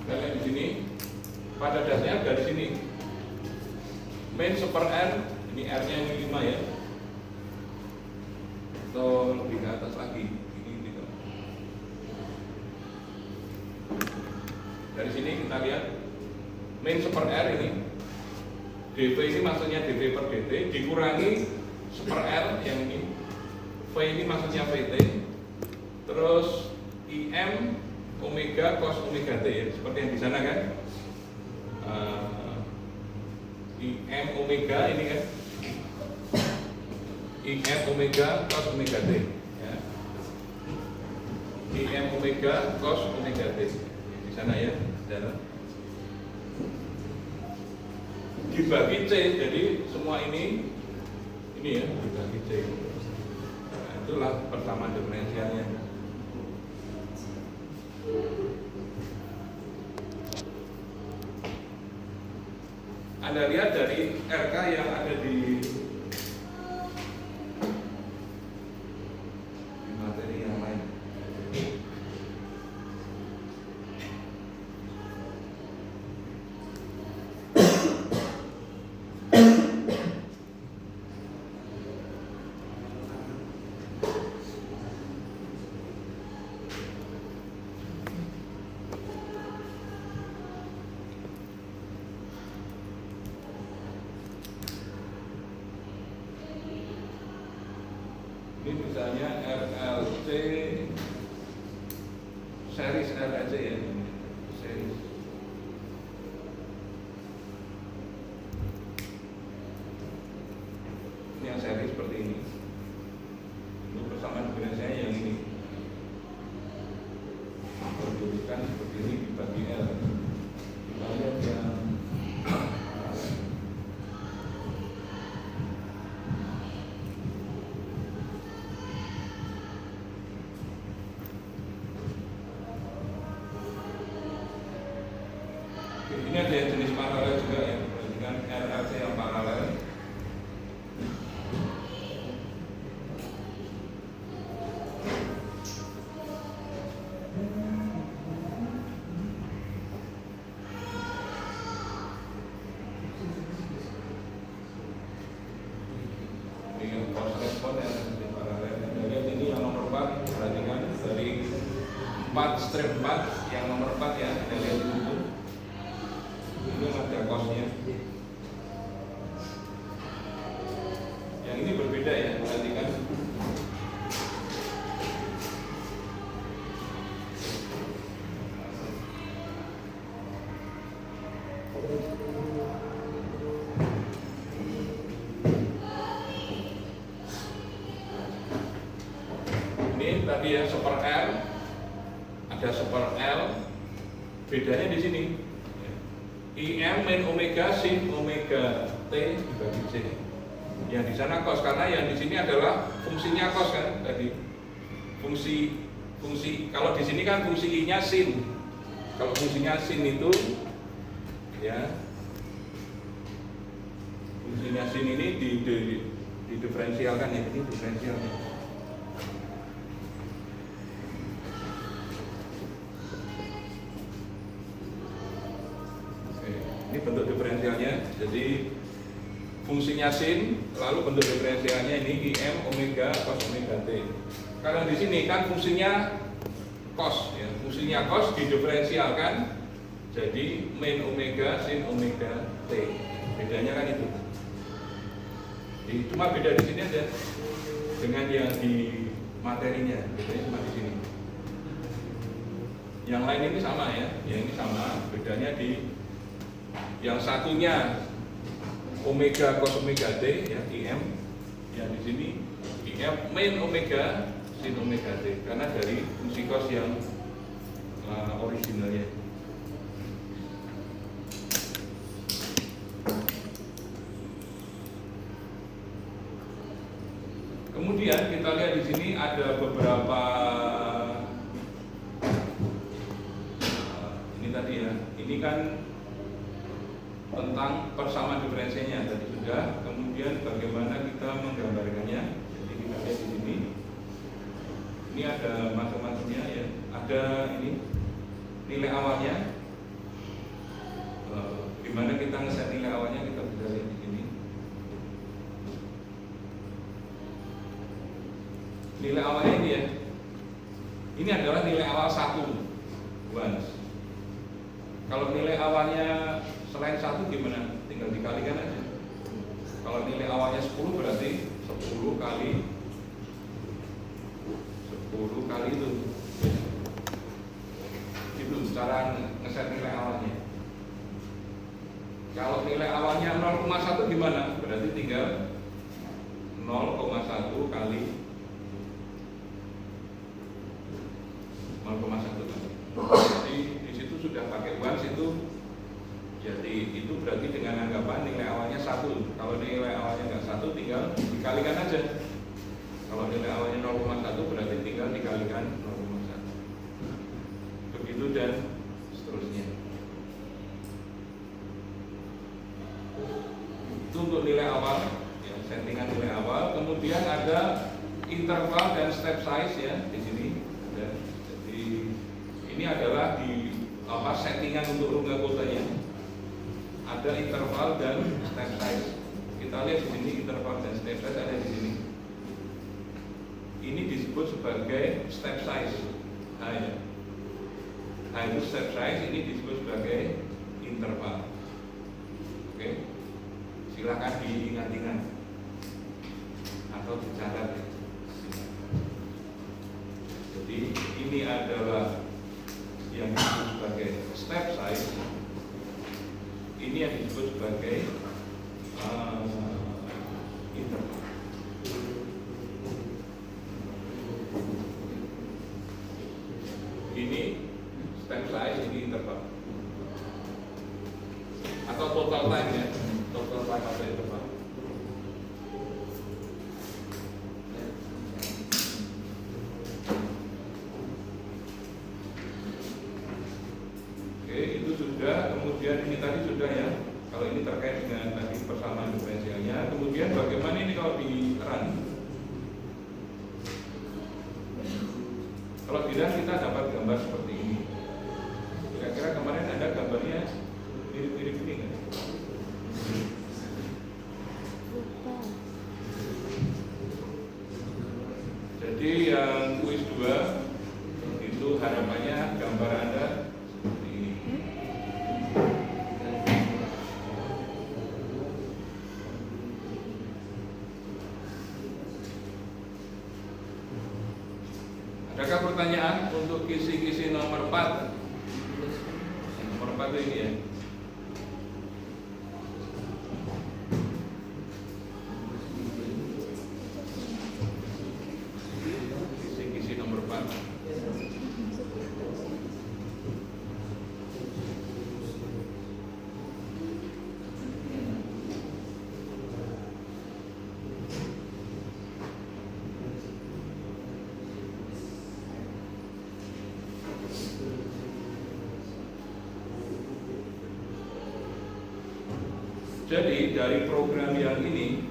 Kalian di sini pada dasarnya dari sini min super R, ini R nya ini 5 ya, atau lebih ke atas lagi ini gitu. Dari sini kita lihat min super R ini dV ini maksudnya dV per dt dikurangi super R yang ini, V ini maksudnya Vt, terus Im omega cos omega t ya, seperti yang di sana kan. Im omega ini kan Im omega cos omega t ya. Im omega cos omega t di sana ya, dan dibagi C, jadi semua ini ya dibagi C. Nah, itulah persamaan diferensialnya. Anda lihat dari RK yang ada di materi yang lain. Ini misalnya RLC series RLC ya, series. Ini yang series seperti ini. Ini persamaan diferensialnya yang ini. Pertunjukan seperti ini dibagi L. Kita lihat yang ini ada yang jenis paralel juga ya, dengan RLC yang paralel. Ini yang cos respon yang jenis paralel. Jadi ini yang nomor 4, perhatikan dari 4 strip 4 yang nomor 4 ya, kita lihat di situ. Ini ada kosnya. Yang ini berbeda ya, perhatikan. Ini tadi ya super R, ada super L, bedanya di sini. Im min omega sin omega t dibagi C. Yang di sana cos, karena yang di sini adalah fungsinya cos kan tadi. Fungsi kalau di sini kan fungsi I-nya sin. Kalau fungsinya sin itu ya fungsinya sin ini didiferensialkan ya, ini diferensialnya. Ini bentuk diferensialnya, jadi fungsinya sin, lalu bentuk diferensialnya ini Im omega cos omega t. Kalau di sini kan fungsinya cos, ya, fungsinya cos didiferensialkan jadi min omega sin omega t. Bedanya kan itu. Jadi cuma beda di sini aja dengan yang di materinya, bedanya cuma di sini. Yang lain ini sama ya, yang ini sama, bedanya di yang satunya omega cos omega t ya, IM, yang di sini IM min omega sin omega t, karena dari fungsi cos yang originalnya. Kemudian kita lihat di sini ada beberapa ini tadi ya. Ini kan tentang persamaan diferensialnya tadi sudah. Kemudian bagaimana kita menggambarkannya. Jadi kita lihat di sini. Ini ada macam-macamnya ya. Ada ini nilai awalnya. Gimana kita ngeset nilai awalnya, kita bisa lihat di sini. Nilai awalnya ini ya. Ini adalah nilai awal 1 once. Kalau nilai awalnya selain 1 gimana? Tinggal dikalikan aja. Kalau nilai awalnya 10 berarti 10 kali 10 kali itu. Itu cara ngeset nilai awalnya. Kalau nilai awalnya 0,1 gimana? Berarti tinggal 0,1 kali 0,1 kali. Jadi di situ sudah pakai once itu. Jadi itu berarti dengan anggapan nilai awalnya 1. Kalau nilai awalnya nggak 1 tinggal dikalikan aja. Kalau nilai awalnya 0,1 berarti tinggal dikalikan 0,1. Begitu dan seterusnya. Itu untuk nilai awal, ya, settingan nilai awal. Kemudian ada interval dan step size ya di sini. Dan jadi ini adalah di settingan untuk rongga kotanya. Ada interval dan step size. Kita lihat di sini interval dan step size ada di sini. Ini disebut sebagai step size. Nah, ya. Nah itu step size, ini disebut sebagai interval. Oke, silakan diingat-ingat atau dicatat. Jadi ini adalah yang disebut sebagai step size. Ini yang disebut sebagai interval. Ini step size, ini interval. Atau total time ya, total time atau interval. Oke, itu sudah. Kemudian ini tadi sudah ya. Kalau ini terkait dengan tadi persamaan diferensialnya. Kemudian bagaimana ini kalau di run? Kalau di run kita dapat gambar seperti ini. Kira-kira kemarin ada gambarnya mirip-mirip ini kan? Jadi yang kuis 2 itu harapannya gambar Anda seperti ini. Adakah pertanyaan untuk kisi-kisi nomor 4? Nomor 4 itu ini ya. Kisi-kisi nomor 4. Jadi dari program yang ini,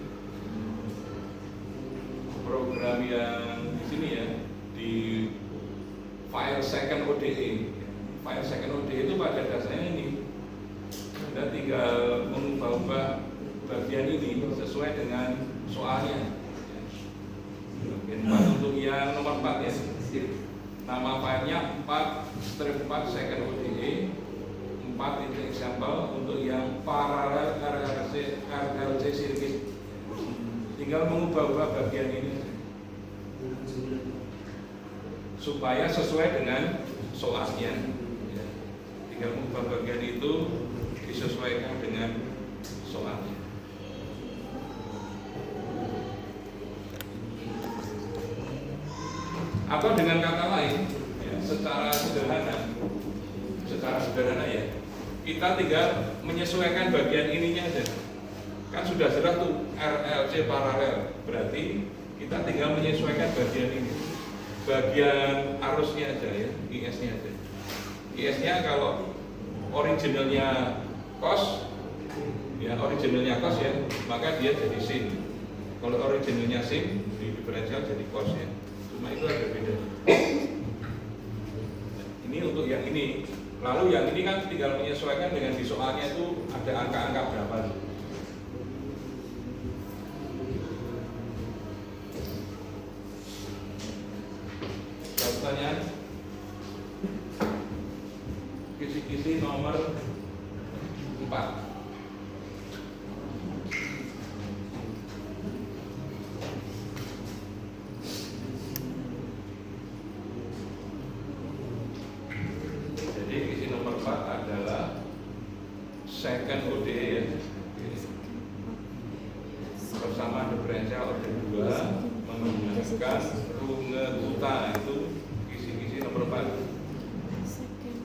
program yang di sini ya, di file second ODE, file second ODE itu pada dasarnya ini, Anda tinggal mengubah-ubah bagian ini sesuai dengan soalnya. Bagian 4 untuk yang nomor 4 ya, nama filenya 4-4 second ODE. 4 itu example untuk yang paralel RLC circuit. Tinggal mengubah-ubah bagian ini. supaya sesuai dengan soalnya. Ya. Tinggal mengubah bagian itu disesuaikan dengan soalnya. Atau dengan kata lain, ya, secara sederhana ya, kita tinggal menyesuaikan bagian ininya aja. Kan sudah jelas tuh RLC paralel, berarti kita tinggal menyesuaikan bagian ini, bagian arusnya aja ya, IS-nya aja. IS-nya kalau originalnya cos, ya originalnya cos ya, maka dia jadi sin. Kalau originalnya sin, di diferensial jadi cos ya. Cuma itu ada beda. Ini untuk yang ini. Lalu yang ini kan tinggal menyesuaikan dengan di soalnya itu ada angka-angka berapa. Pertanyaan kisi-kisi nomor 4. Jadi kisi nomor 4 adalah second ODE ya. Bersama diferensial order 2 menggunakan runge kuta, itu kisi-kisi nomor 4.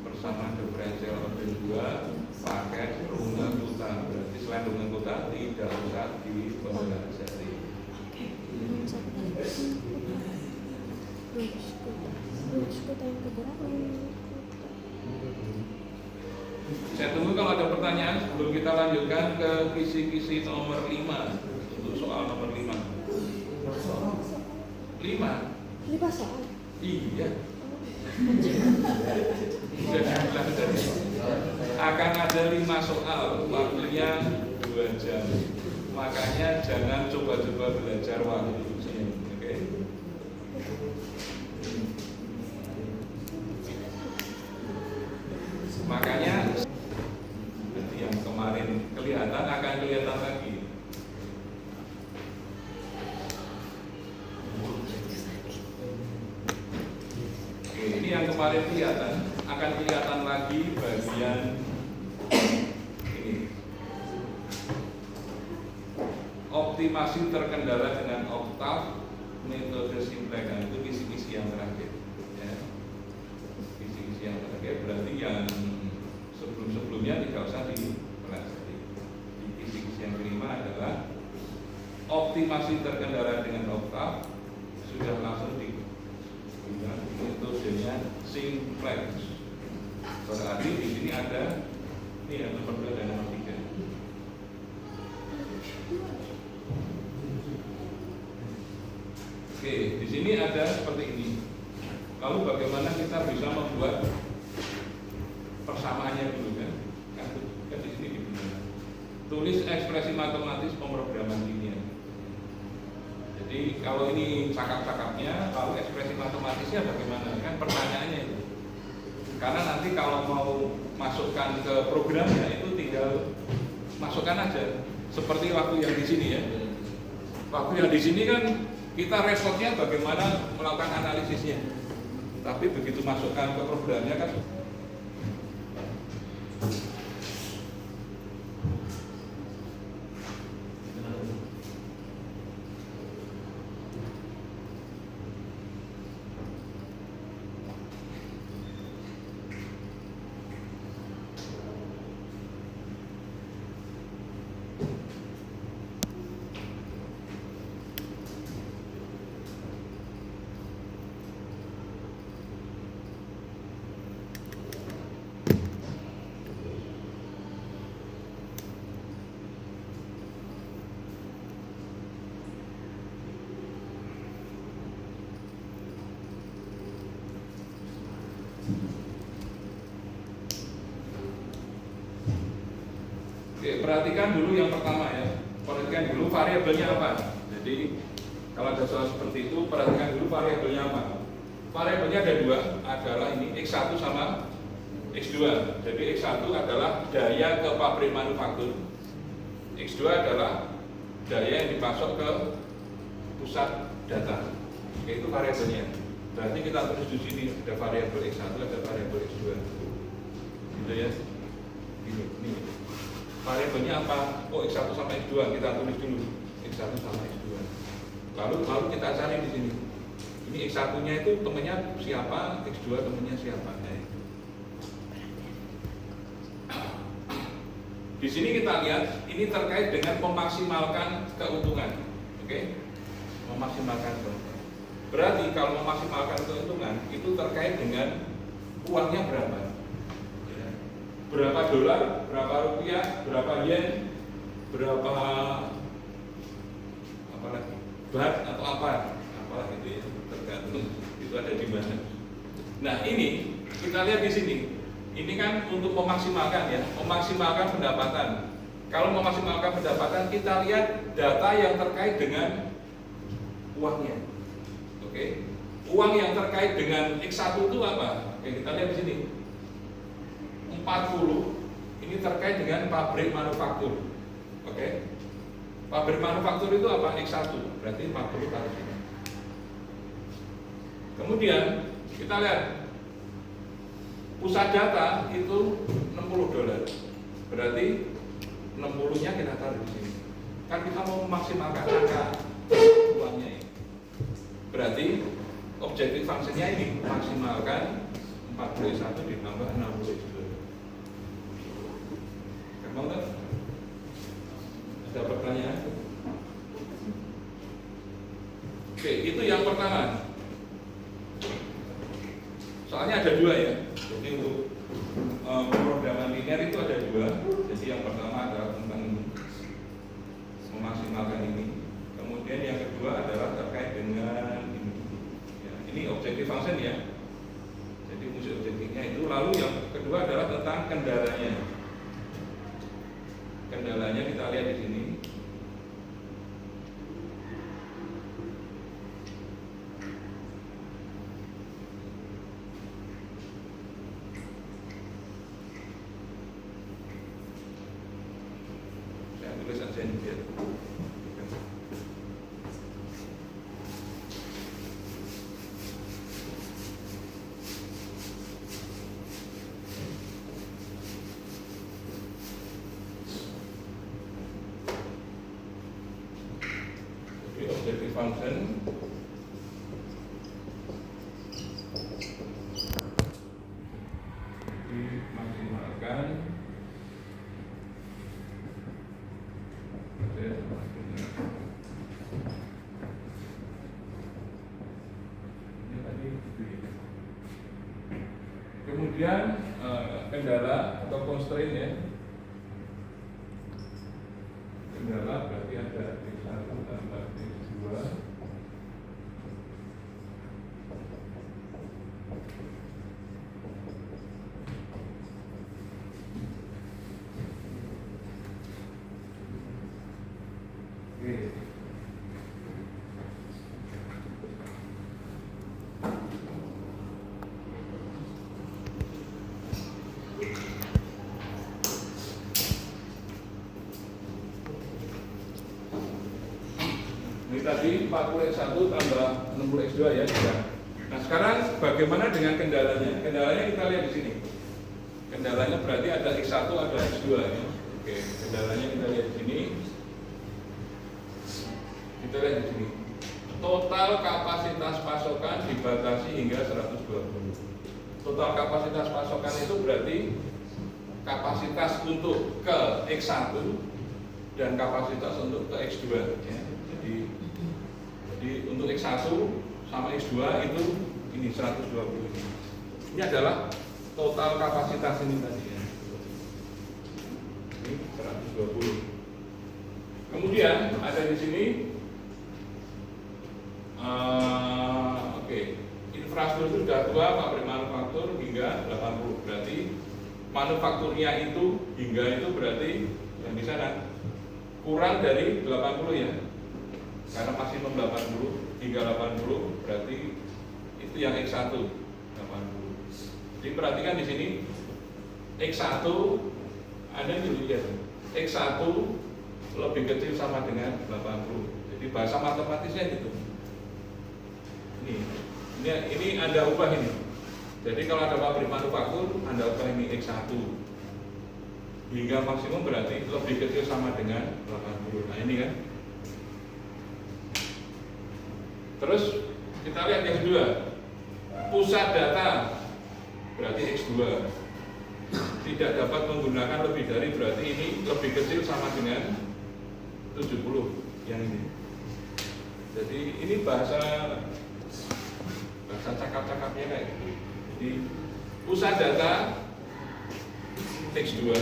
Bersama diferensial order 2 pakai runge kuta, berarti selain runge kuta tidak usah dipolarisasi. Saya tunggu kalau ada pertanyaan sebelum kita lanjutkan ke kisi-kisi nomor 5 untuk soal nomor 5. 5 soal. Iya. Sudah dibilang tadi. Akan ada 5 soal, waktunya 2 jam. Makanya jangan coba-coba belajar waktu. Oke. Makanya yang kemarin kelihatan akan kelihatan lagi. Oke, ini yang kemarin kelihatan akan kelihatan lagi bagian ini. Optimasi terkendala dengan oktav metode simplex, itu kisi-kisi yang terakhir. Ya. Kisi-kisi yang terakhir berarti yang sebelum-sebelumnya tidak usah dipelajari. Di kisi-kisi yang kelima adalah optimasi terkendala dengan oktav, sudah langsung metodenya simplex. Berarti di sini ada ini yang nomor 2 dan nomor 3. Oke, di sini ada seperti ini. Lalu bagaimana kita bisa membuat persamaannya dulu kan? Kan di sini digunakan. Tulis ekspresi matematis pemrograman linear. Jadi kalau ini cakap-cakapnya, lalu ekspresi matematisnya bagaimana? Kan pertanyaannya itu. Karena nanti kalau mau masukkan ke programnya itu tinggal masukkan aja. Seperti waktu yang di sini ya. Waktu yang di sini kan kita repotnya bagaimana melakukan analisisnya. Tapi begitu masukkan ke programnya kan Oke, perhatikan dulu yang pertama ya. Perhatikan dulu variabelnya apa. Jadi kalau ada soal seperti itu, perhatikan dulu variabelnya apa. Variabelnya ada 2, adalah ini X1 sama X2. Jadi X1 adalah daya ke pabrik manufaktur, X2 adalah daya yang dipasok ke pusat data. Oke, itu variabelnya. Berarti kita tulis di sini ada variabel X1, ada variabel X2. Gitu ya. Ini. Variabelnya apa? Oh, X1 sama X2 kita tulis dulu. X1 sama X2. Lalu kita cari di sini. Ini X1-nya itu temennya siapa, X2 temennya siapa. Di sini kita lihat ini terkait dengan memaksimalkan keuntungan. Oke? Memaksimalkan keuntungan. Berarti kalau memaksimalkan keuntungan itu terkait dengan uangnya berapa. Ya. Berapa dolar, berapa rupiah, berapa yen, berapa apa lagi? Baht atau apa gitu ya, tergantung itu ada di mana. Nah, ini kita lihat di sini. Ini kan untuk memaksimalkan ya, memaksimalkan pendapatan. Kalau memaksimalkan pendapatan, kita lihat data yang terkait dengan uangnya. Oke. Uang yang terkait dengan X1 itu apa? Oke, kita lihat di sini. 40 ini terkait dengan pabrik manufaktur. Oke. Pabrik manufaktur itu apa? X1, berarti 40 kali ini. Kemudian kita lihat pusat data itu 60 dolar. Berarti 60-nya kita taruh di sini. Kan kita mau memaksimalkan angka uangnya ini. Berarti objektif fungsinya ini maksimalkan 41 ditambah 60 itu. Gampang kan? Ada pertanyaan? Oke, itu yang pertama. Soalnya ada dua ya. Jadi untuk pemrograman linear itu ada dua. Jadi yang pertama adalah tentang memaksimalkan ini. Kemudian yang kedua adalah terkait dengan ini. Ya, ini objektif function ya. Jadi fungsi objektifnya itu. Lalu yang kedua adalah tentang kendalanya. Kendalanya kita lihat di sini. Objective function dimaksimalkan kemudian kendala atau constraint ya. Kendala berarti ada X1 tambah X2 ini tadi 40X1 tambah 60X2 ya. Nah sekarang bagaimana dengan kendalanya? Kendalanya kita lihat di sini. Kendalanya berarti ada X1 ada X2 ya. Oke, kendalanya kita lihat di sini. Kita lihat di sini. Total kapasitas pasokan dibatasi hingga 120. Total kapasitas pasokan itu berarti kapasitas untuk ke X1 dan kapasitas untuk ke X2 ya. Jadi untuk X1 sama X2 itu ini 120 ini. Ini adalah total kapasitas ini tadi ya. Ini 120. Kemudian ada di sini infrastruktur sudah tua pabrik manufaktur hingga 80. Berarti manufakturnya itu hingga itu berarti yang di sana kurang dari 80 ya. Karena maksimum 80 hingga 80 berarti itu yang X1 80. Jadi perhatikan di sini X1 Anda lihat X1 lebih kecil sama dengan 80. Jadi bahasa matematisnya gitu. Ini Ini Anda ubah ini. Jadi kalau ada pabrik manufaktur, Anda ubah ini X1 hingga maksimum berarti lebih kecil sama dengan 80. Nah ini kan. Terus kita lihat yang kedua, pusat data berarti X2 tidak dapat menggunakan lebih dari, berarti ini lebih kecil sama dengan 70 yang ini. Jadi ini bahasa cakap-cakapnya kayak gitu. Jadi pusat data X2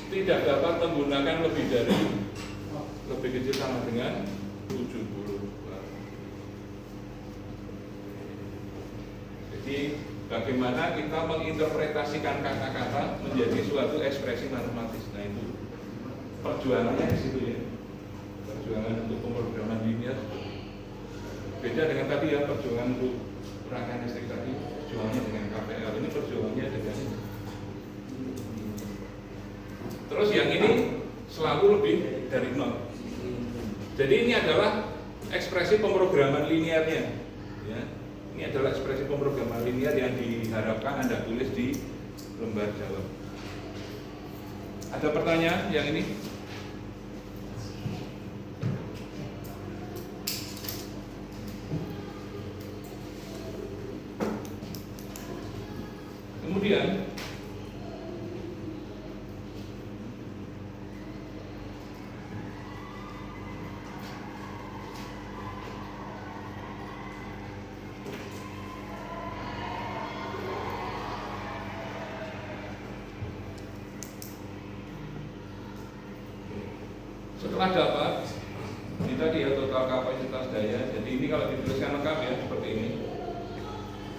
tidak dapat menggunakan lebih dari, lebih kecil sama dengan 70. Jadi bagaimana kita menginterpretasikan kata-kata menjadi suatu ekspresi matematis. Nah itu perjuangannya di situ ya. Perjuangan untuk pemrograman linear beda dengan tadi ya, perjuangan untuk rangkaian listrik tadi, perjuangannya dengan KPL, ini perjuangannya dengan. Terus yang ini selalu lebih dari 0. Jadi ini adalah ekspresi pemrograman linearnya ya. Ini adalah ekspresi pemrograman linear yang diharapkan Anda tulis di lembar jawab. Ada pertanyaan yang ini? Kemudian setelah dapat ini tadi ya total kapasitas daya. Jadi ini kalau dituliskan lengkap ya seperti ini.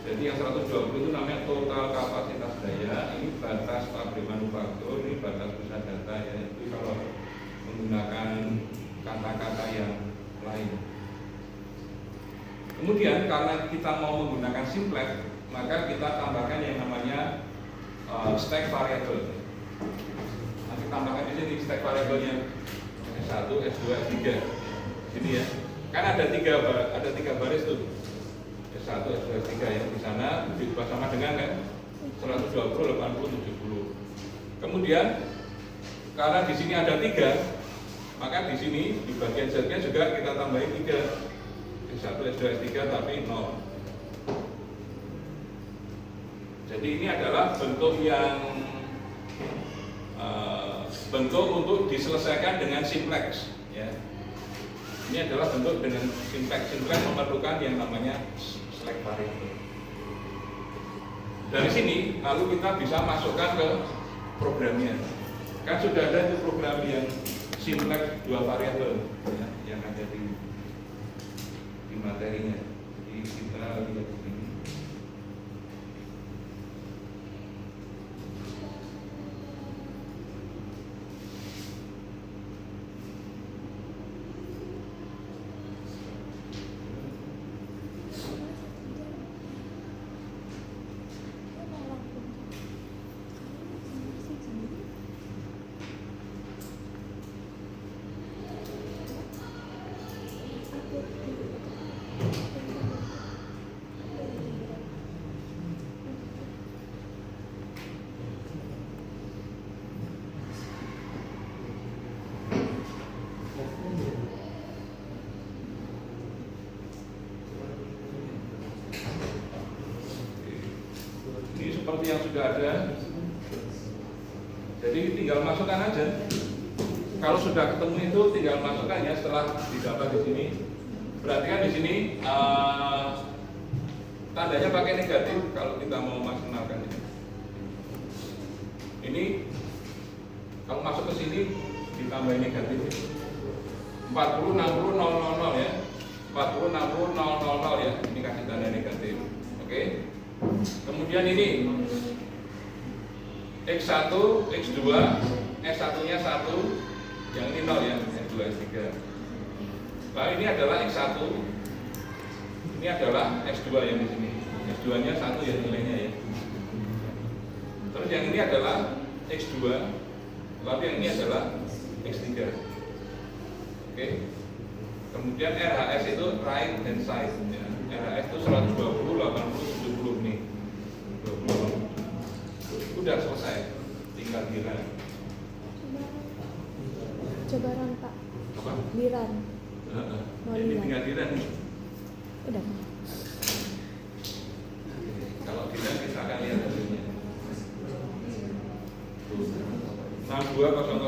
Jadi yang 120 itu namanya total kapasitas daya. Ini batas pabrik manufaktur, ini batas pusat data ya. Itu kalau menggunakan kata-kata yang lain. Kemudian karena kita mau menggunakan simplex, maka kita tambahkan yang namanya stack variable. Nah, kita tambahkan di sini stack variabelnya S1, S2, S3. Ini ya. Kan ada tiga baris tuh. S1, S2, S3 ya. Di sana diubah sama dengan kan 120, 80, 70. Kemudian karena di sini ada 3, maka di sini di bagian Z-nya juga kita tambahin 3. S1, S2, S3 tapi 0. Jadi ini adalah bentuk yang bentuk untuk diselesaikan dengan simplex ya. Ini adalah bentuk dengan simplex. Simplex memerlukan yang namanya slack variable. Dari sini lalu kita bisa masukkan ke programnya. Kan sudah ada itu program yang simplex 2 variabel ya, yang ada di materinya. Jadi kita lihat di sini. Seperti yang sudah ada, jadi tinggal masukkan aja. Kalau sudah ketemu itu tinggal masukkan ya setelah didapat di sini. Berarti kan di sini tandanya pakai negatif kalau kita mau maksimalkan ini. Ini kalau masuk ke sini ditambah negatif 40, 60, 000 ya. 40, 60, 000 ya. Ini kasih tanda negatif. Oke. Kemudian ini X1, X2, S1-nya 1, yang ini 0 ya, S2, S3. Lalu ini adalah X1, ini adalah X2 yang di sini. X2-nya 1 ya nilainya ya. Terus yang ini adalah X2, lalu yang ini adalah X3. Oke. Kemudian RHS itu right hand side ya. RAS itu 120, 80, 70 nih. 20. Udah selesai. Tinggal dirun. Coba run Pak. Apa? Dirun. Mau Ini lihat. tinggal dirun. Udah. Kalau dirun kita akan lihat hasilnya. 6200